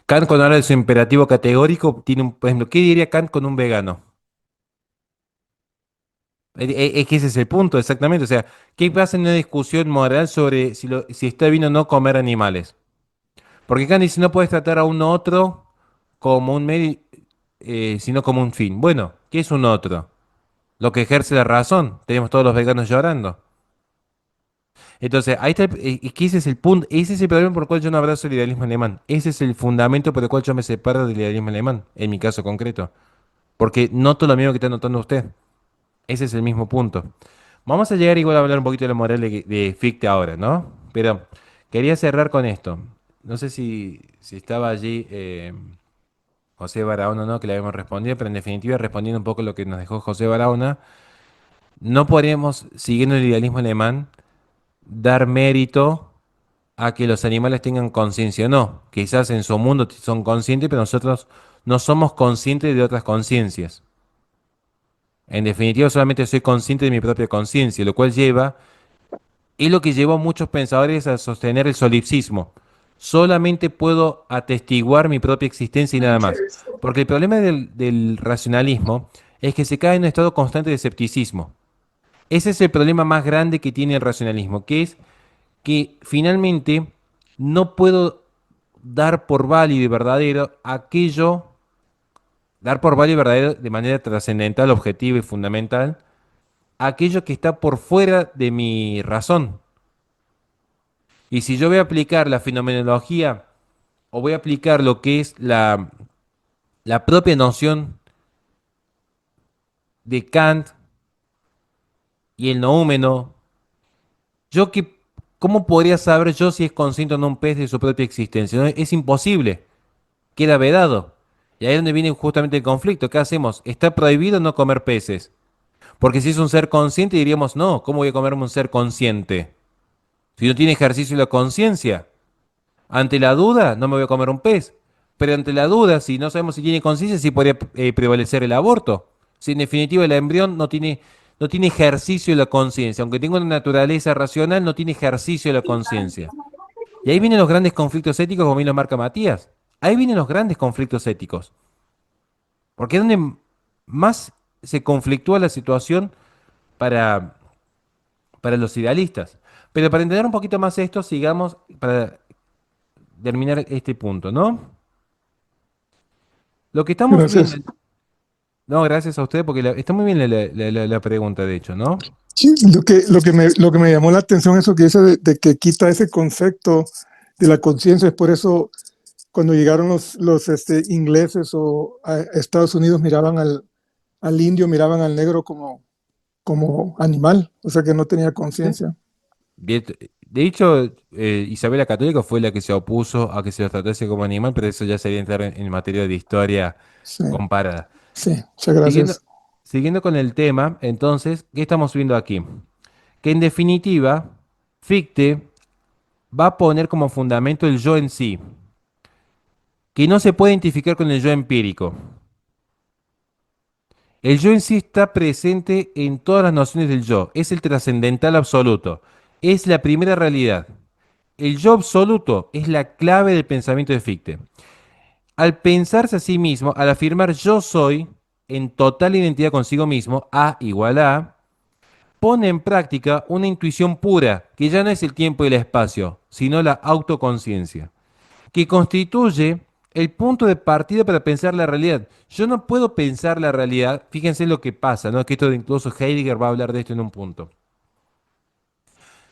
Kant cuando habla de su imperativo categórico, tiene por ejemplo, ¿qué diría Kant con un vegano? Es que ese es el punto, exactamente. O sea, ¿qué pasa en una discusión moral sobre si está bien o no comer animales? Porque acá dice no puedes tratar a un otro como un medio, sino como un fin. Bueno, ¿qué es un otro? Lo que ejerce la razón. Tenemos todos los veganos llorando. Entonces, ahí está, es que ese es el punto, ese es el problema por el cual yo no abrazo el idealismo alemán. Ese es el fundamento por el cual yo me separo del idealismo alemán, en mi caso concreto. Porque noto lo mismo que está notando usted. Ese es el mismo punto. Vamos a llegar igual a hablar un poquito de la moral de Fichte ahora, ¿no? Pero quería cerrar con esto. No sé si estaba allí José Barahona o no, que le habíamos respondido, pero en definitiva, respondiendo un poco lo que nos dejó José Barahona, no podemos, siguiendo el idealismo alemán, dar mérito a que los animales tengan conciencia o no. Quizás en su mundo son conscientes, pero nosotros no somos conscientes de otras conciencias. En definitiva, solamente soy consciente de mi propia conciencia, lo cual es lo que llevó a muchos pensadores a sostener el solipsismo. Solamente puedo atestiguar mi propia existencia y nada más. Porque el problema del racionalismo es que se cae en un estado constante de escepticismo. Ese es el problema más grande que tiene el racionalismo, que es que finalmente no puedo dar por válido y verdadero aquello, dar por válido y verdadero de manera trascendental, objetiva y fundamental, aquello que está por fuera de mi razón. Y si yo voy a aplicar la fenomenología o voy a aplicar lo que es la propia noción de Kant y el noúmeno, yo que, ¿cómo podría saber yo si es consciente o no un pez de su propia existencia? No, es imposible, queda vedado. Y ahí es donde viene justamente el conflicto. ¿Qué hacemos? Está prohibido no comer peces. Porque si es un ser consciente diríamos, no, ¿cómo voy a comerme un ser consciente? Si no tiene ejercicio de la conciencia. Ante la duda, no me voy a comer un pez. Pero ante la duda, si no sabemos si tiene conciencia, sí podría prevalecer el aborto. Si en definitiva el embrión no tiene ejercicio de la conciencia. Aunque tenga una naturaleza racional, no tiene ejercicio de la conciencia. Y ahí vienen los grandes conflictos éticos, como bien lo marca Matías. Ahí vienen los grandes conflictos éticos. Porque es donde más se conflictúa la situación para, para los idealistas. Pero para entender un poquito más esto, sigamos para terminar este punto, ¿no? Lo que estamos viendo. Gracias. No, gracias a usted, porque está muy bien la pregunta, de hecho, ¿no? Sí, lo que me llamó la atención eso que dice de que quita ese concepto de la conciencia. Es por eso cuando llegaron los ingleses o a Estados Unidos miraban al indio, miraban al negro como animal, o sea que no tenía Sí. conciencia. Bien, de hecho, Isabel la Católica fue la que se opuso a que se los tratase como animal, pero eso ya sería entrar en materia de historia Sí, comparada. sí, muchas Siguiendo, gracias. siguiendo con el tema, entonces, ¿qué estamos viendo aquí? Que en definitiva, Fichte va a poner como fundamento el yo en sí, que no se puede identificar con el yo empírico. El yo en sí está presente en todas las nociones del yo, es el trascendental absoluto, es la primera realidad. El yo absoluto es la clave del pensamiento de Fichte. Al pensarse a sí mismo, al afirmar yo soy en total identidad consigo mismo, A igual a, pone en práctica una intuición pura, que ya no es el tiempo y el espacio, sino la autoconciencia, que constituye el punto de partida para pensar la realidad. Yo no puedo pensar la realidad, fíjense lo que pasa, ¿no? Que esto incluso Heidegger va a hablar de esto en un punto.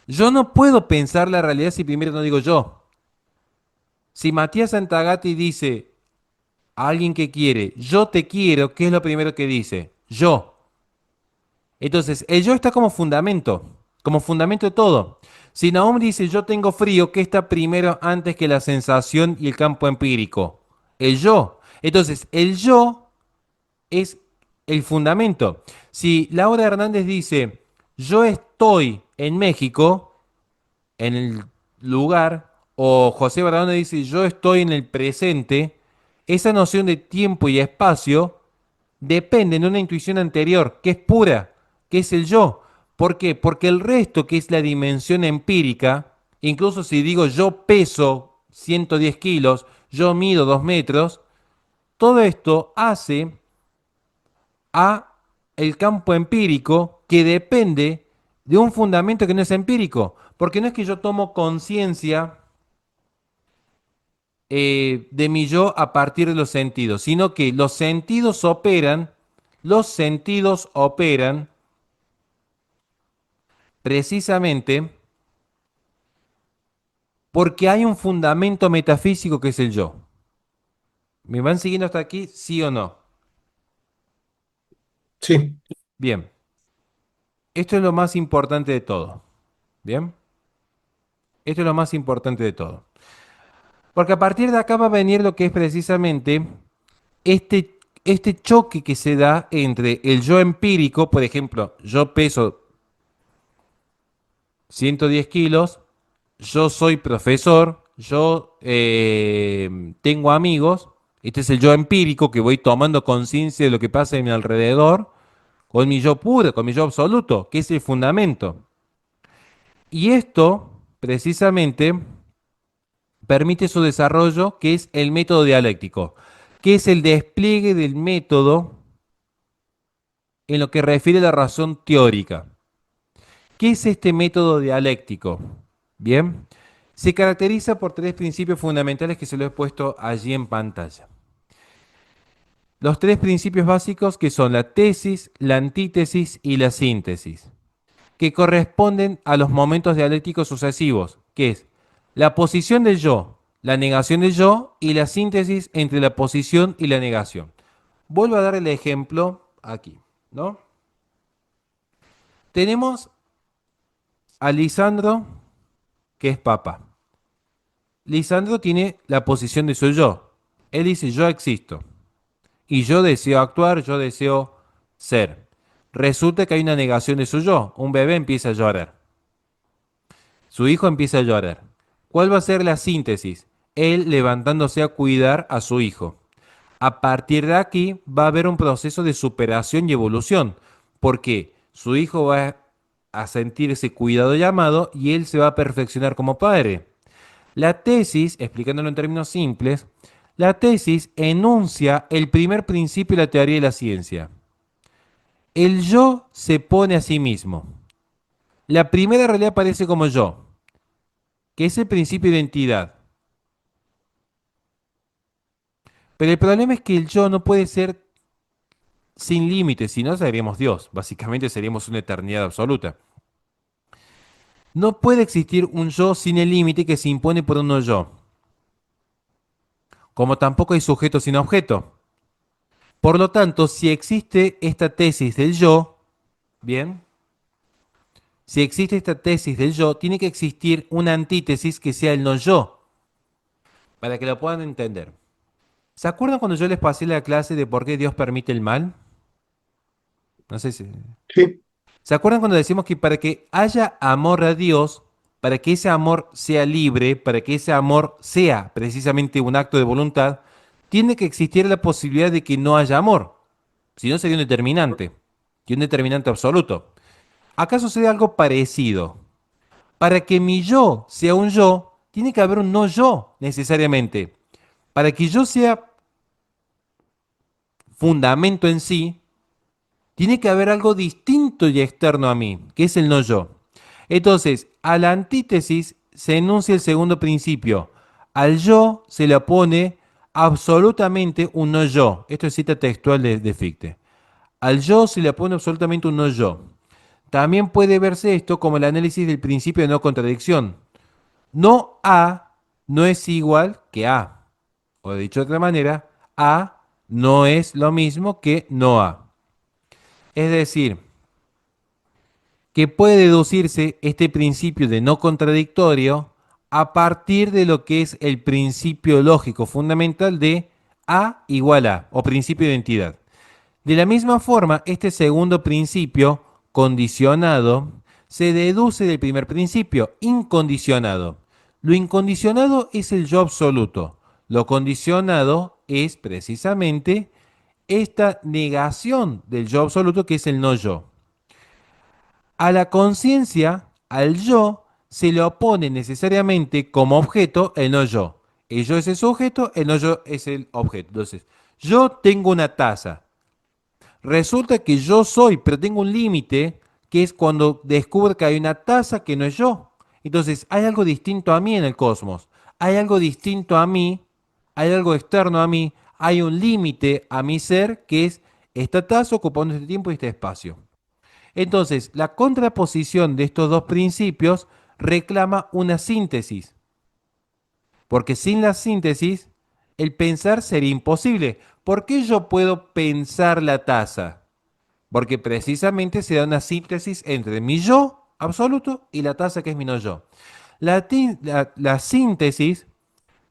Yo no puedo pensar la realidad si primero no digo yo. Si Matías Santagati dice a alguien que quiere, yo te quiero, ¿qué es lo primero que dice? Yo. Entonces, el yo está como fundamento de todo. Si Naum dice yo tengo frío, ¿qué está primero antes que la sensación y el campo empírico? El yo. Entonces, el yo es el fundamento. Si Laura Hernández dice yo estoy en México, en el lugar, o José Barahona dice yo estoy en el presente, esa noción de tiempo y espacio depende de una intuición anterior, que es pura, que es el yo. ¿Por qué? Porque el resto, que es la dimensión empírica, incluso si digo yo peso 110 kilos, yo mido 2 metros, todo esto hace a el campo empírico que depende de un fundamento que no es empírico. Porque no es que yo tomo conciencia de mi yo a partir de los sentidos, sino que los sentidos operan precisamente porque hay un fundamento metafísico que es el yo. ¿Me van siguiendo hasta aquí? ¿Sí o no? Sí, Bien. Esto es lo más importante de todo. Bien. Esto es lo más importante de todo. Porque a partir de acá va a venir lo que es precisamente este choque que se da entre el yo empírico, por ejemplo, yo peso 110 kilos, yo soy profesor, yo tengo amigos, este es el yo empírico que voy tomando conciencia de lo que pasa en mi alrededor, con mi yo puro, con mi yo absoluto, que es el fundamento. Y esto, precisamente, permite su desarrollo, que es el método dialéctico, que es el despliegue del método en lo que refiere a la razón teórica. ¿Qué es este método dialéctico? Bien, se caracteriza por tres principios fundamentales que se lo he puesto allí en pantalla. Los tres principios básicos que son la tesis, la antítesis y la síntesis, que corresponden a los momentos dialécticos sucesivos, que es la posición del yo, la negación del yo y la síntesis entre la posición y la negación. Vuelvo a dar el ejemplo aquí, ¿no? Tenemos a Lisandro, que es papá. Lisandro tiene la posición de su yo. Él dice, yo existo. Y yo deseo actuar, yo deseo ser. Resulta que hay una negación de su yo. Un bebé empieza a llorar. Su hijo empieza a llorar. ¿Cuál va a ser la síntesis? Él levantándose a cuidar a su hijo. A partir de aquí va a haber un proceso de superación y evolución, porque su hijo va a sentir ese cuidado llamado y él se va a perfeccionar como padre. La tesis, explicándolo en términos simples, la tesis enuncia el primer principio de la teoría de la ciencia. El yo se pone a sí mismo. La primera realidad aparece como yo, que es el principio de identidad. Pero el problema es que el yo no puede ser sin límites, si no seríamos Dios. Básicamente seríamos una eternidad absoluta. No puede existir un yo sin el límite que se impone por un no yo. Como tampoco hay sujeto sin objeto. Por lo tanto, si existe esta tesis del yo, bien, si existe esta tesis del yo, tiene que existir una antítesis que sea el no yo, para que lo puedan entender. ¿Se acuerdan cuando yo les pasé la clase de por qué Dios permite el mal? No sé si... sí, ¿Se acuerdan cuando decimos que para que haya amor a Dios, para que ese amor sea libre, para que ese amor sea precisamente un acto de voluntad, tiene que existir la posibilidad de que no haya amor? Si no, sería un determinante, y un determinante absoluto. Acá sucede algo parecido. Para que mi yo sea un yo, tiene que haber un no yo necesariamente. Para que yo sea fundamento en sí, tiene que haber algo distinto y externo a mí, que es el no yo. Entonces, a la antítesis se enuncia el segundo principio. Al yo se le opone absolutamente un no yo. Esto es cita textual de Fichte. Al yo se le opone absolutamente un no yo. También puede verse esto como el análisis del principio de no contradicción. No A no es igual que A. O dicho de otra manera, A no es lo mismo que no A. Es decir, que puede deducirse este principio de no contradictorio a partir de lo que es el principio lógico fundamental de A igual a, o principio de identidad. De la misma forma, este segundo principio, condicionado, se deduce del primer principio, incondicionado. Lo incondicionado es el yo absoluto. Lo condicionado es precisamente esta negación del yo absoluto que es el no yo. A la conciencia, al yo, se le opone necesariamente como objeto el no yo. El yo es el sujeto, el no yo es el objeto. Entonces, yo tengo una taza. Resulta que yo soy, pero tengo un límite, que es cuando descubro que hay una taza que no es yo. Entonces, hay algo distinto a mí en el cosmos. Hay algo distinto a mí, hay algo externo a mí, hay un límite a mi ser que es esta taza ocupando este tiempo y este espacio. Entonces, la contraposición de estos dos principios reclama una síntesis, porque sin la síntesis, el pensar sería imposible. ¿Por qué yo puedo pensar la taza? Porque precisamente se da una síntesis entre mi yo absoluto y la taza que es mi no yo. La síntesis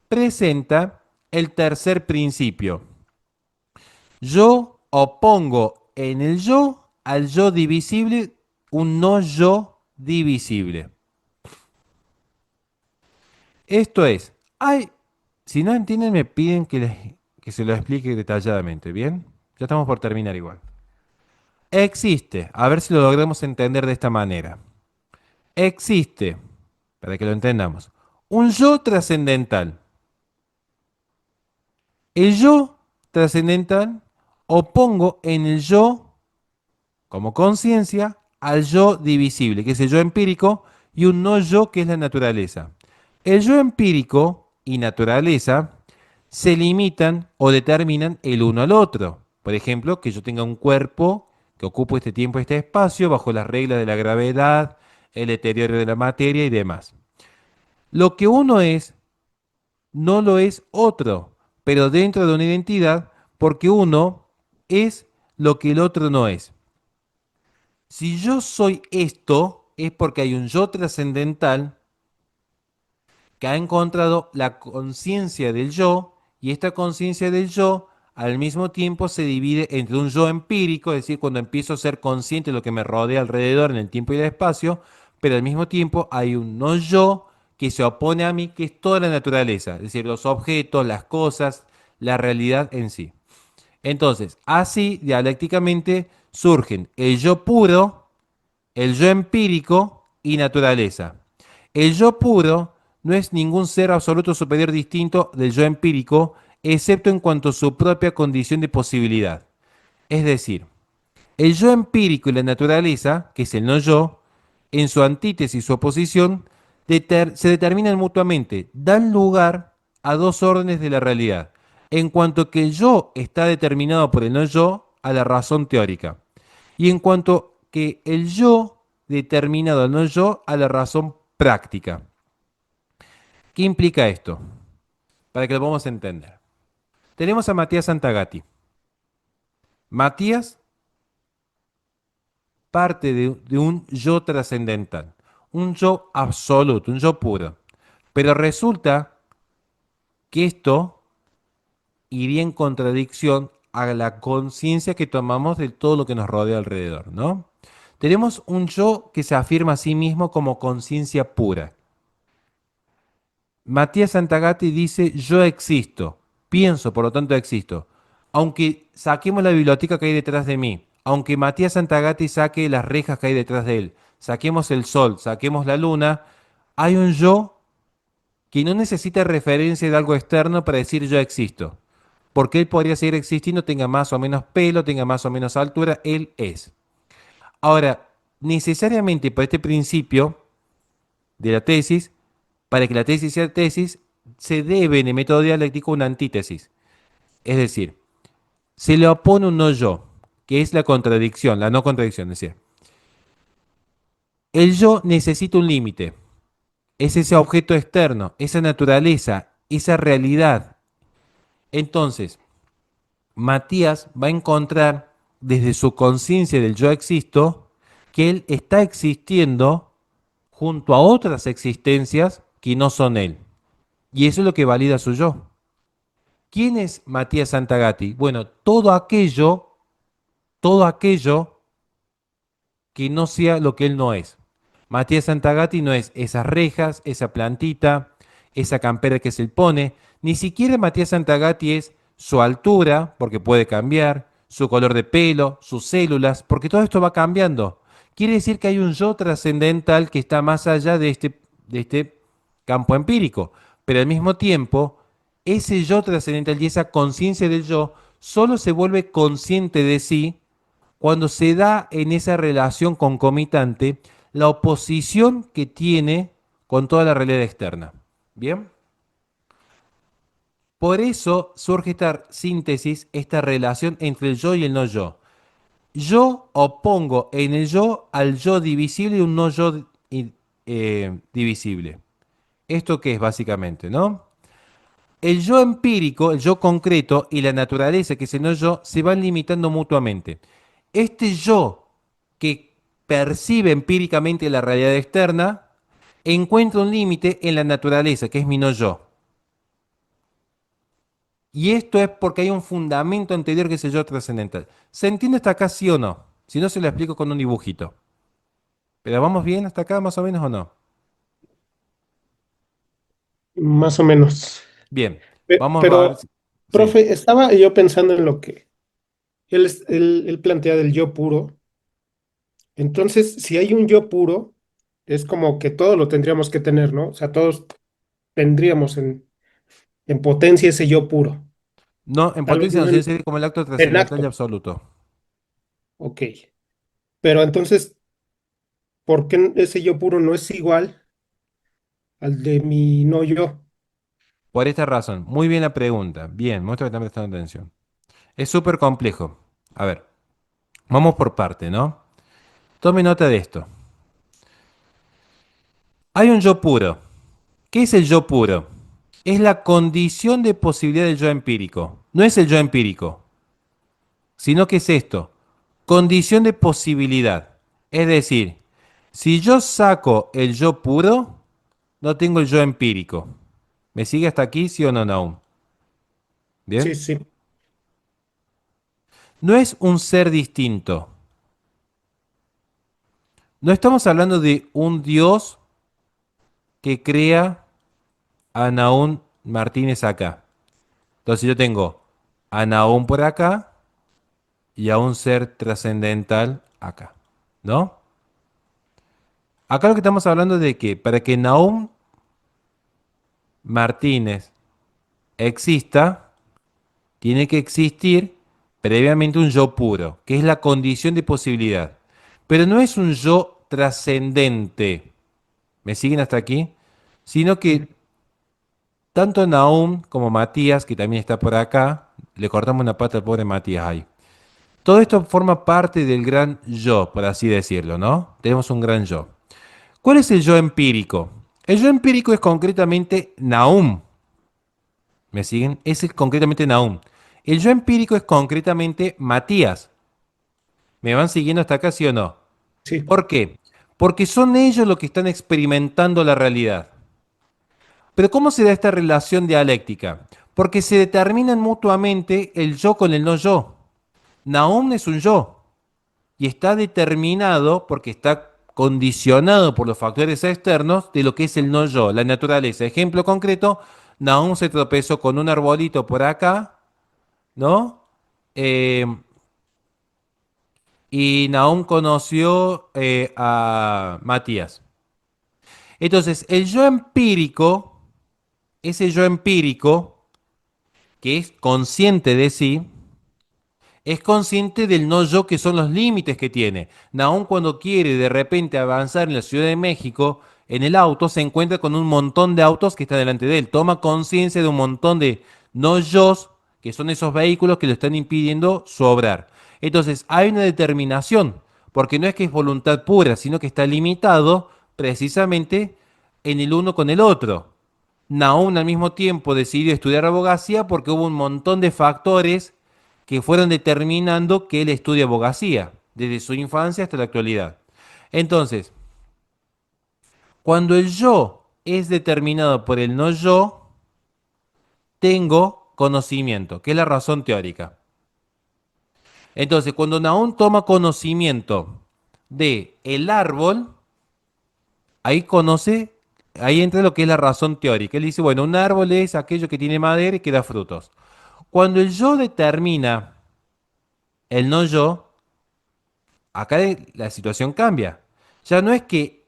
presenta el tercer principio. Yo opongo en el yo al yo divisible un no yo divisible. Esto es, si no entienden me piden que se lo explique detalladamente, ¿bien? Ya estamos por terminar igual. Existe, a ver si lo logramos entender de esta manera. Existe, para que lo entendamos, un yo trascendental. El yo trascendental opongo en el yo como conciencia al yo divisible, que es el yo empírico, y un no yo que es la naturaleza. El yo empírico y naturaleza se limitan o determinan el uno al otro. Por ejemplo, que yo tenga un cuerpo que ocupe este tiempo, este espacio, bajo las reglas de la gravedad, el deterioro de la materia y demás. Lo que uno es, no lo es otro, pero dentro de una identidad, porque uno es lo que el otro no es. Si yo soy esto, es porque hay un yo trascendental que ha encontrado la conciencia del yo, y esta conciencia del yo al mismo tiempo se divide entre un yo empírico, es decir, cuando empiezo a ser consciente de lo que me rodea alrededor en el tiempo y el espacio, pero al mismo tiempo hay un no yo que se opone a mí, que es toda la naturaleza, es decir, los objetos, las cosas, la realidad en sí. Entonces, así dialécticamente surgen el yo puro, el yo empírico y naturaleza. El yo puro no es ningún ser absoluto superior distinto del yo empírico, excepto en cuanto a su propia condición de posibilidad. Es decir, el yo empírico y la naturaleza, que es el no yo, en su antítesis o oposición, se determinan mutuamente, dan lugar a dos órdenes de la realidad, en cuanto que el yo está determinado por el no yo a la razón teórica, y en cuanto que el yo determinado al no yo a la razón práctica. ¿Qué implica esto? Para que lo podamos entender. Tenemos a Matías Santagati. Matías parte de un yo trascendental, un yo absoluto, un yo puro. Pero resulta que esto iría en contradicción a la conciencia que tomamos de todo lo que nos rodea alrededor, ¿no? Tenemos un yo que se afirma a sí mismo como conciencia pura. Matías Santagati dice, yo existo, pienso, por lo tanto existo. Aunque saquemos la biblioteca que hay detrás de mí, aunque Matías Santagati saque las rejas que hay detrás de él, saquemos el sol, saquemos la luna, hay un yo que no necesita referencia de algo externo para decir yo existo. Porque él podría seguir existiendo, tenga más o menos pelo, tenga más o menos altura, él es. Ahora, necesariamente por este principio de la tesis, para que la tesis sea tesis, se debe en el método dialéctico una antítesis. Es decir, se le opone un no yo, que es la contradicción, la no contradicción. Es decir, el yo necesita un límite. Es ese objeto externo, esa naturaleza, esa realidad. Entonces, Matías va a encontrar desde su conciencia del yo existo que él está existiendo junto a otras existencias que no son él. Y eso es lo que valida su yo. ¿Quién es Matías Santagati? Bueno, todo aquello que no sea lo que él no es. Matías Santagati no es esas rejas, esa plantita, esa campera que se le pone. Ni siquiera Matías Santagati es su altura, porque puede cambiar, su color de pelo, sus células, porque todo esto va cambiando. Quiere decir que hay un yo trascendental que está más allá de este campo empírico. Pero al mismo tiempo, ese yo trascendental y esa conciencia del yo solo se vuelve consciente de sí cuando se da en esa relación concomitante la oposición que tiene con toda la realidad externa. ¿Bien? Por eso surge esta síntesis, esta relación entre el yo y el no yo. Yo opongo en el yo al yo divisible y un no yo divisible. ¿Esto qué es básicamente, no? El yo empírico, el yo concreto y la naturaleza, que es el no yo, se van limitando mutuamente. Este yo que percibe empíricamente la realidad externa encuentra un límite en la naturaleza, que es mi no yo. Y esto es porque hay un fundamento anterior que es el yo trascendental. ¿Se entiende hasta acá sí o no? Si no, se lo explico con un dibujito. ¿Pero vamos bien hasta acá más o menos o no? Más o menos. Bien, vamos a ver. Pero, Sí. profe, estaba yo pensando en lo que él plantea del yo puro. Entonces, si hay un yo puro, es como que todos lo tendríamos que tener, ¿no? O sea, todos tendríamos en potencia ese yo puro. No, en Tal vez potencia no no se en, como el acto en trascendental y acto, absoluto. ok. Pero entonces, ¿por qué ese yo puro no es igual al de mi no yo? Por esta razón. Muy bien la pregunta. Bien, muestra que están prestando atención. Es súper complejo. A ver, vamos por parte, ¿no? Tome nota de esto. Hay un yo puro. ¿Qué es el yo puro? Es la condición de posibilidad del yo empírico. No es el yo empírico, sino que es esto. Condición de posibilidad. Es decir, si yo saco el yo puro, no tengo el yo empírico. ¿Me sigue hasta aquí, sí o no, no? Sí, ¿Bien? sí, No es un ser distinto. No estamos hablando de un Dios que crea a Naún Martínez acá. Entonces yo tengo a Naún por acá y a un ser trascendental acá. ¿No? Acá lo que estamos hablando es de que para que Naún Martínez exista, tiene que existir previamente un yo puro, que es la condición de posibilidad. Pero no es un yo trascendente. ¿Me siguen hasta aquí? Sino ujú, que tanto Nahum como Matías, que también está por acá, le cortamos una pata al pobre Matías ahí. Todo esto forma parte del gran yo, por así decirlo, ¿no? Tenemos un gran yo. ¿Cuál es el yo empírico? El yo empírico es concretamente Nahum. ¿Me siguen? Concretamente Nahum. El yo empírico es concretamente Matías. ¿Me van siguiendo hasta acá, sí o no? sí, ¿Por qué? Porque son ellos los que están experimentando la realidad. Pero ¿cómo se da esta relación dialéctica? Porque se determinan mutuamente el yo con el no yo. Nahum es un yo y está determinado porque está condicionado por los factores externos de lo que es el no yo, la naturaleza. Ejemplo concreto, Nahum se tropezó con un arbolito por acá, ¿no? Eh, y Nahum conoció a Matías. Entonces, el yo empírico, ese yo empírico, que es consciente de sí, es consciente del no yo que son los límites que tiene. Naón cuando quiere de repente avanzar en la Ciudad de México, en el auto se encuentra con un montón de autos que están delante de él. Toma conciencia de un montón de no yos, que son esos vehículos que lo están impidiendo su obrar. Entonces hay una determinación, porque no es que es voluntad pura, sino que está limitado precisamente en el uno con el otro. Nahum al mismo tiempo decidió estudiar abogacía porque hubo un montón de factores que fueron determinando que él estudie abogacía, desde su infancia hasta la actualidad. Entonces, cuando el yo es determinado por el no yo, tengo conocimiento, que es la razón teórica. Entonces, cuando Nahum toma conocimiento de el árbol, ahí conoce, ahí entra lo que es la razón teórica. Él dice, bueno, un árbol es aquello que tiene madera y que da frutos. Cuando el yo determina el no yo, acá la situación cambia. Ya no es que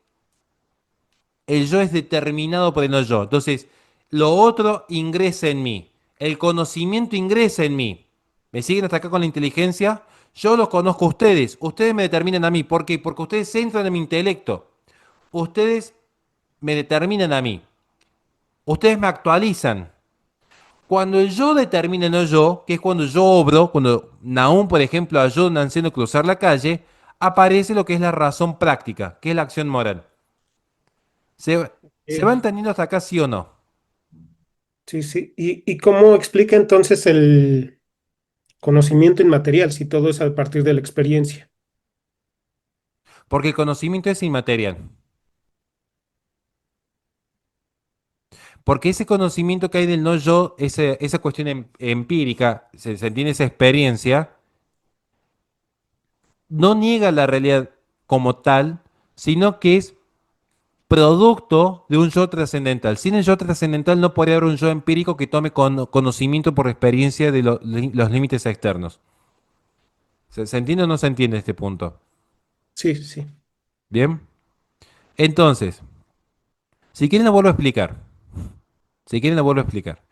el yo es determinado por el no yo. Entonces, lo otro ingresa en mí. El conocimiento ingresa en mí. ¿Me siguen hasta acá con la inteligencia? Yo los conozco a ustedes. Ustedes me determinan a mí. ¿Por qué? Porque ustedes entran en mi intelecto. Ustedes me determinan a mí. Ustedes me actualizan. Cuando el yo determina el no yo, que es cuando yo obro, cuando Nahum, por ejemplo, ayuda a un anciano a cruzar la calle, aparece lo que es la razón práctica, que es la acción moral. ¿Se va Eh, entendiendo hasta acá, sí o no? sí, sí. ¿Y cómo explica entonces el conocimiento inmaterial si todo es a partir de la experiencia? Porque el conocimiento es inmaterial. Porque ese conocimiento que hay del no yo, esa cuestión empírica, se entiende esa experiencia, no niega la realidad como tal, sino que es producto de un yo trascendental. Sin el yo trascendental no podría haber un yo empírico que tome conocimiento por experiencia de los límites externos. ¿Se entiende o no se entiende este punto? Sí, sí. Bien. Entonces, si quieren lo vuelvo a explicar. Si quieren lo vuelvo a explicar.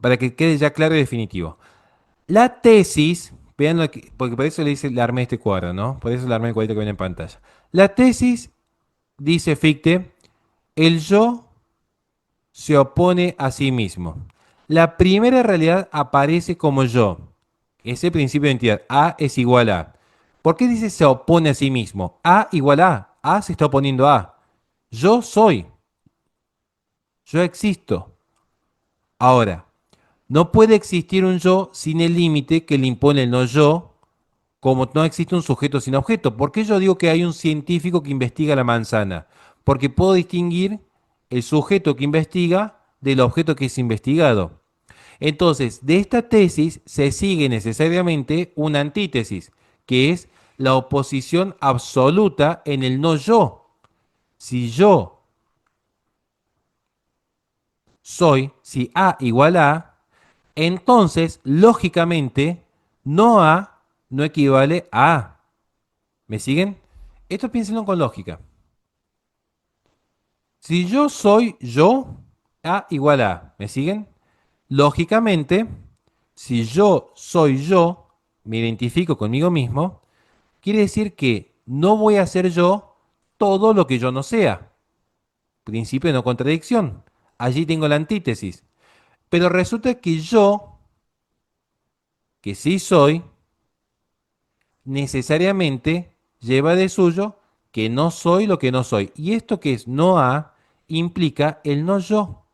Para que quede ya claro y definitivo. La tesis, vean porque por eso le armé este cuadro, ¿no? Por eso le armé el cuadrito que viene en pantalla. La tesis, dice Fichte, el yo se opone a sí mismo. La primera realidad aparece como yo. Ese principio de identidad. A es igual a. ¿Por qué dice se opone a sí mismo? A igual a. A se está oponiendo a. Yo soy. Yo existo. Ahora, no puede existir un yo sin el límite que le impone el no yo, como no existe un sujeto sin objeto. ¿Por qué yo digo que hay un científico que investiga la manzana? Porque puedo distinguir el sujeto que investiga del objeto que es investigado. Entonces, de esta tesis se sigue necesariamente una antítesis, que es la oposición absoluta en el no yo. Si yo soy, si A igual a, entonces, lógicamente, no A no equivale a A. ¿Me siguen? Esto piénsenlo con lógica. Si yo soy yo, A igual a A. ¿Me siguen? Lógicamente, si yo soy yo, me identifico conmigo mismo, quiere decir que no voy a ser yo todo lo que yo no sea. Principio de no contradicción. Allí tengo la antítesis. Pero resulta que yo, que sí soy, necesariamente lleva de suyo que no soy lo que no soy. Y esto que es no a implica el no yo,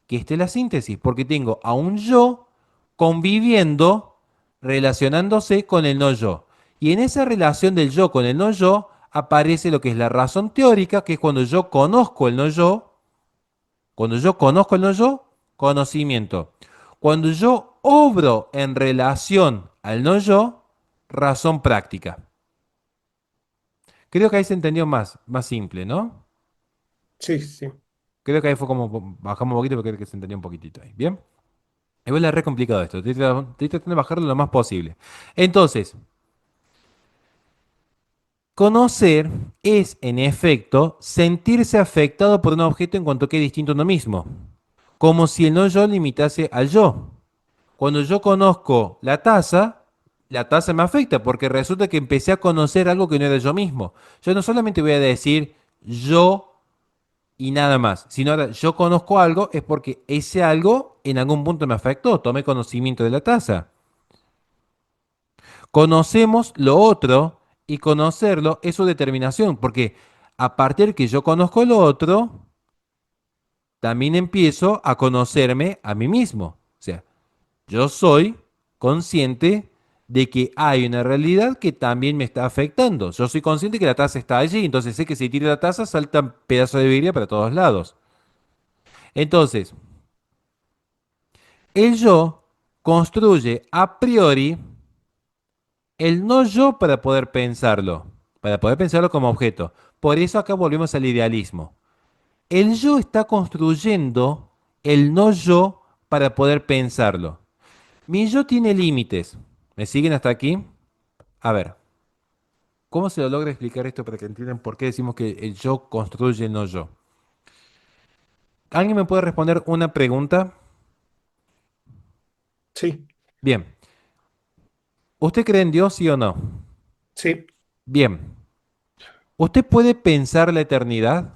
que esta es la síntesis, porque tengo a un yo conviviendo, relacionándose con el no yo. Y en esa relación del yo con el no yo aparece lo que es la razón teórica, que es cuando yo conozco el no yo, cuando yo conozco el no yo, conocimiento. Cuando yo obro en relación al no yo, razón práctica. Creo que ahí se entendió más simple, ¿no? Sí, sí. Creo que ahí fue como bajamos un poquito, pero creo que se entendió un poquitito ahí. Bien. Igual es re complicado esto. Estoy tratando de bajarlo lo más posible. Entonces, conocer es, en efecto, sentirse afectado por un objeto en cuanto que es distinto a uno mismo. Como si el no yo limitase al yo. Cuando yo conozco la taza me afecta porque resulta que empecé a conocer algo que no era yo mismo. Yo no solamente voy a decir yo y nada más. Si no, ahora yo conozco algo, es porque ese algo en algún punto me afectó. Tomé conocimiento de la taza. Conocemos lo otro y conocerlo es su determinación, porque a partir que yo conozco lo otro, también empiezo a conocerme a mí mismo. O sea, yo soy consciente de que hay una realidad que también me está afectando. Yo soy consciente que la taza está allí, entonces sé que si tiro la taza saltan pedazos de vidrio para todos lados. Entonces, el yo construye a priori el no yo para poder pensarlo como objeto. Por eso acá volvemos al idealismo. El yo está construyendo el no yo para poder pensarlo. Mi yo tiene límites. ¿Me siguen hasta aquí? A ver, ¿cómo se lo logra explicar esto para que entiendan por qué decimos que el yo construye el no yo? ¿Alguien me puede responder una pregunta? Sí. Bien. ¿Usted cree en Dios, sí o no? Sí, Bien. ¿Usted puede pensar la eternidad?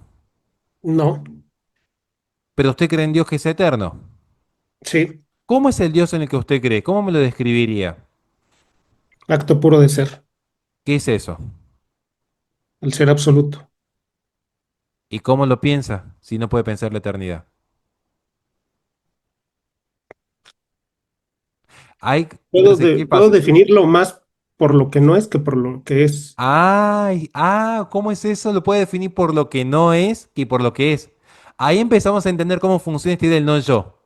no, Pero usted cree en Dios que es eterno. sí, ¿Cómo es el Dios en el que usted cree? ¿Cómo me lo describiría? acto puro de ser, ¿Qué es eso? el ser absoluto. ¿Y cómo lo piensa si no puede pensar la eternidad? Entonces, ¿qué Puedo pasa? definirlo más por lo que no es que por lo que es. Ay, ¿cómo es eso? Lo puede definir por lo que no es y por lo que es. Ahí empezamos a entender cómo funciona esta idea del no yo.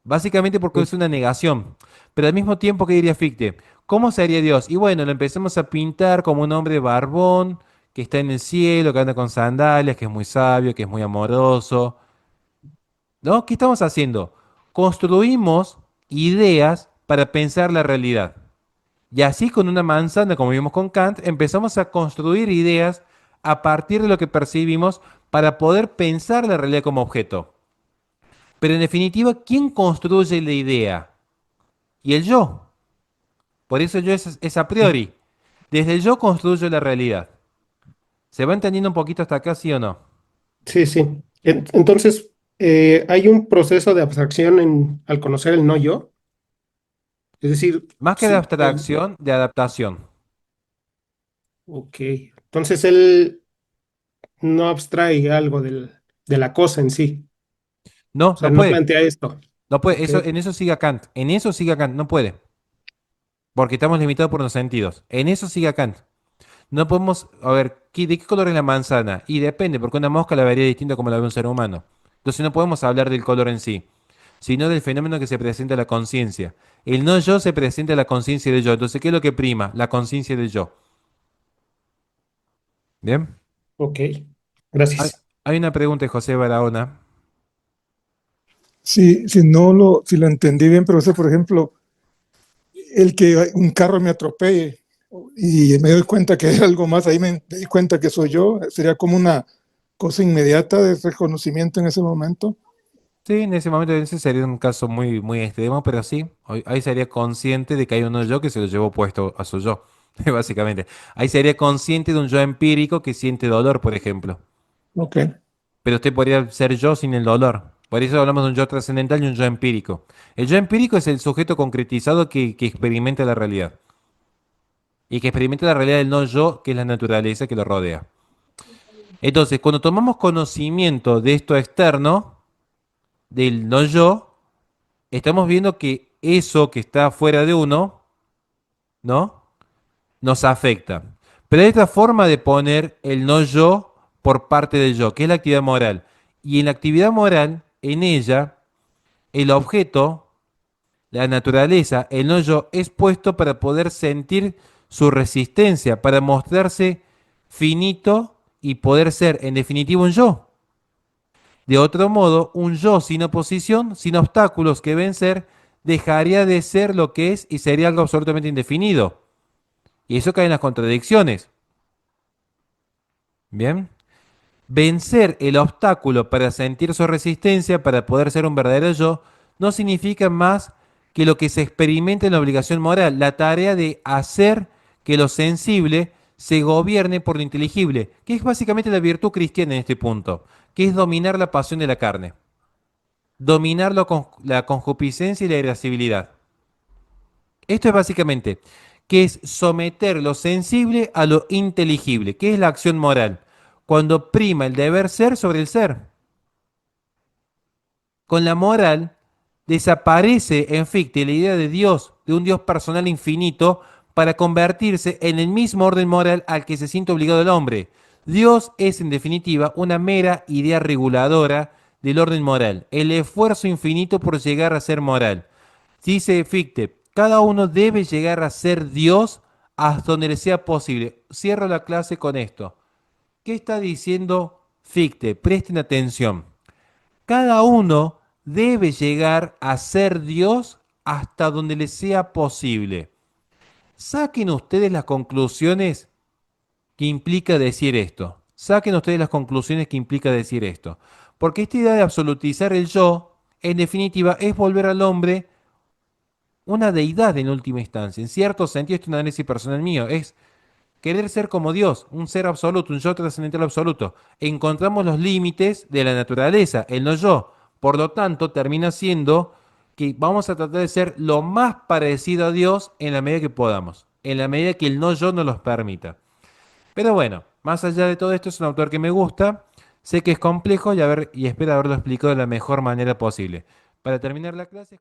Básicamente porque es una negación. Pero al mismo tiempo, ¿qué diría Fichte? ¿Cómo sería Dios? Y bueno, lo empecemos a pintar como un hombre barbón que está en el cielo, que anda con sandalias, que es muy sabio, que es muy amoroso. ¿No? ¿Qué estamos haciendo? Construimos ideas para pensar la realidad. Y así con una manzana, como vimos con Kant, empezamos a construir ideas a partir de lo que percibimos para poder pensar la realidad como objeto. Pero en definitiva, ¿quién construye la idea? Y el yo. Por eso el yo es a priori. Desde el yo construyo la realidad. ¿Se va entendiendo un poquito hasta acá, sí o no? Sí, sí. Entonces, hay un proceso de abstracción al conocer el no yo. Es decir, Más que de sí, abstracción, de adaptación. ok. Entonces él no abstrae algo de la cosa en sí. O No, sea, no no puede. plantea esto. No puede. Ok, Eso, en eso siga Kant. En eso siga Kant. No puede. Porque estamos limitados por los sentidos. En eso siga Kant. No podemos, a ver, ¿de qué color es la manzana? Y depende, porque una mosca la vería distinta como la ve un ser humano. Entonces no podemos hablar del color en sí, sino del fenómeno que se presenta a la conciencia. El no yo se presenta a la conciencia del yo. Entonces, ¿qué es lo que prima? La conciencia del yo. ¿Bien? ok. Hay, Gracias. hay una pregunta de José Barahona. Si lo entendí bien, profesor, por ejemplo, el que un carro me atropelle y me doy cuenta que hay algo más, ahí me doy cuenta que soy yo, sería como una cosa inmediata de reconocimiento en ese momento. Sí, en ese momento ese sería un caso muy, muy extremo, pero sí, ahí sería consciente de que hay uno yo que se lo llevó puesto a su yo, básicamente. Ahí sería consciente de un yo empírico que siente dolor, por ejemplo. Ok, Pero usted podría ser yo sin el dolor. Por eso hablamos de un yo trascendental y un yo empírico. El yo empírico es el sujeto concretizado que experimenta la realidad. Y que experimenta la realidad del no yo, que es la naturaleza que lo rodea. Entonces, cuando tomamos conocimiento de esto externo, del no yo, estamos viendo que eso que está fuera de uno, ¿no? Nos afecta. Pero hay otra forma de poner el no yo por parte del yo, que es la actividad moral. Y en la actividad moral, en ella, el objeto, la naturaleza, el no yo, es puesto para poder sentir su resistencia, para mostrarse finito y poder ser, en definitiva, un yo. De otro modo, un yo sin oposición, sin obstáculos que vencer, dejaría de ser lo que es y sería algo absolutamente indefinido. Y eso cae en las contradicciones. Bien. Vencer el obstáculo para sentir su resistencia, para poder ser un verdadero yo, no significa más que lo que se experimenta en la obligación moral, la tarea de hacer que lo sensible se gobierne por lo inteligible, que es básicamente la virtud cristiana en este punto, que es dominar la pasión de la carne, dominar la concupiscencia y la irascibilidad. Esto es básicamente, que es someter lo sensible a lo inteligible, que es la acción moral, cuando prima el deber ser sobre el ser. Con la moral desaparece en Fichte la idea de Dios, de un Dios personal infinito, para convertirse en el mismo orden moral al que se siente obligado el hombre. Dios es en definitiva una mera idea reguladora del orden moral, el esfuerzo infinito por llegar a ser moral. Dice Fichte, cada uno debe llegar a ser Dios hasta donde le sea posible. Cierro la clase con esto. ¿Qué está diciendo Fichte? Presten atención. Cada uno debe llegar a ser Dios hasta donde le sea posible. Saquen ustedes las conclusiones que implica decir esto. Saquen ustedes las conclusiones que implica decir esto. Porque esta idea de absolutizar el yo, en definitiva, es volver al hombre una deidad en última instancia. En cierto sentido, esto es un análisis personal mío, es querer ser como Dios, un ser absoluto, un yo trascendental absoluto. Encontramos los límites de la naturaleza, el no yo. Por lo tanto, termina siendo que vamos a tratar de ser lo más parecido a Dios en la medida que podamos, en la medida que el no yo nos los permita. Pero bueno, más allá de todo esto, es un autor que me gusta, sé que es complejo y espero haberlo explicado de la mejor manera posible. Para terminar la clase...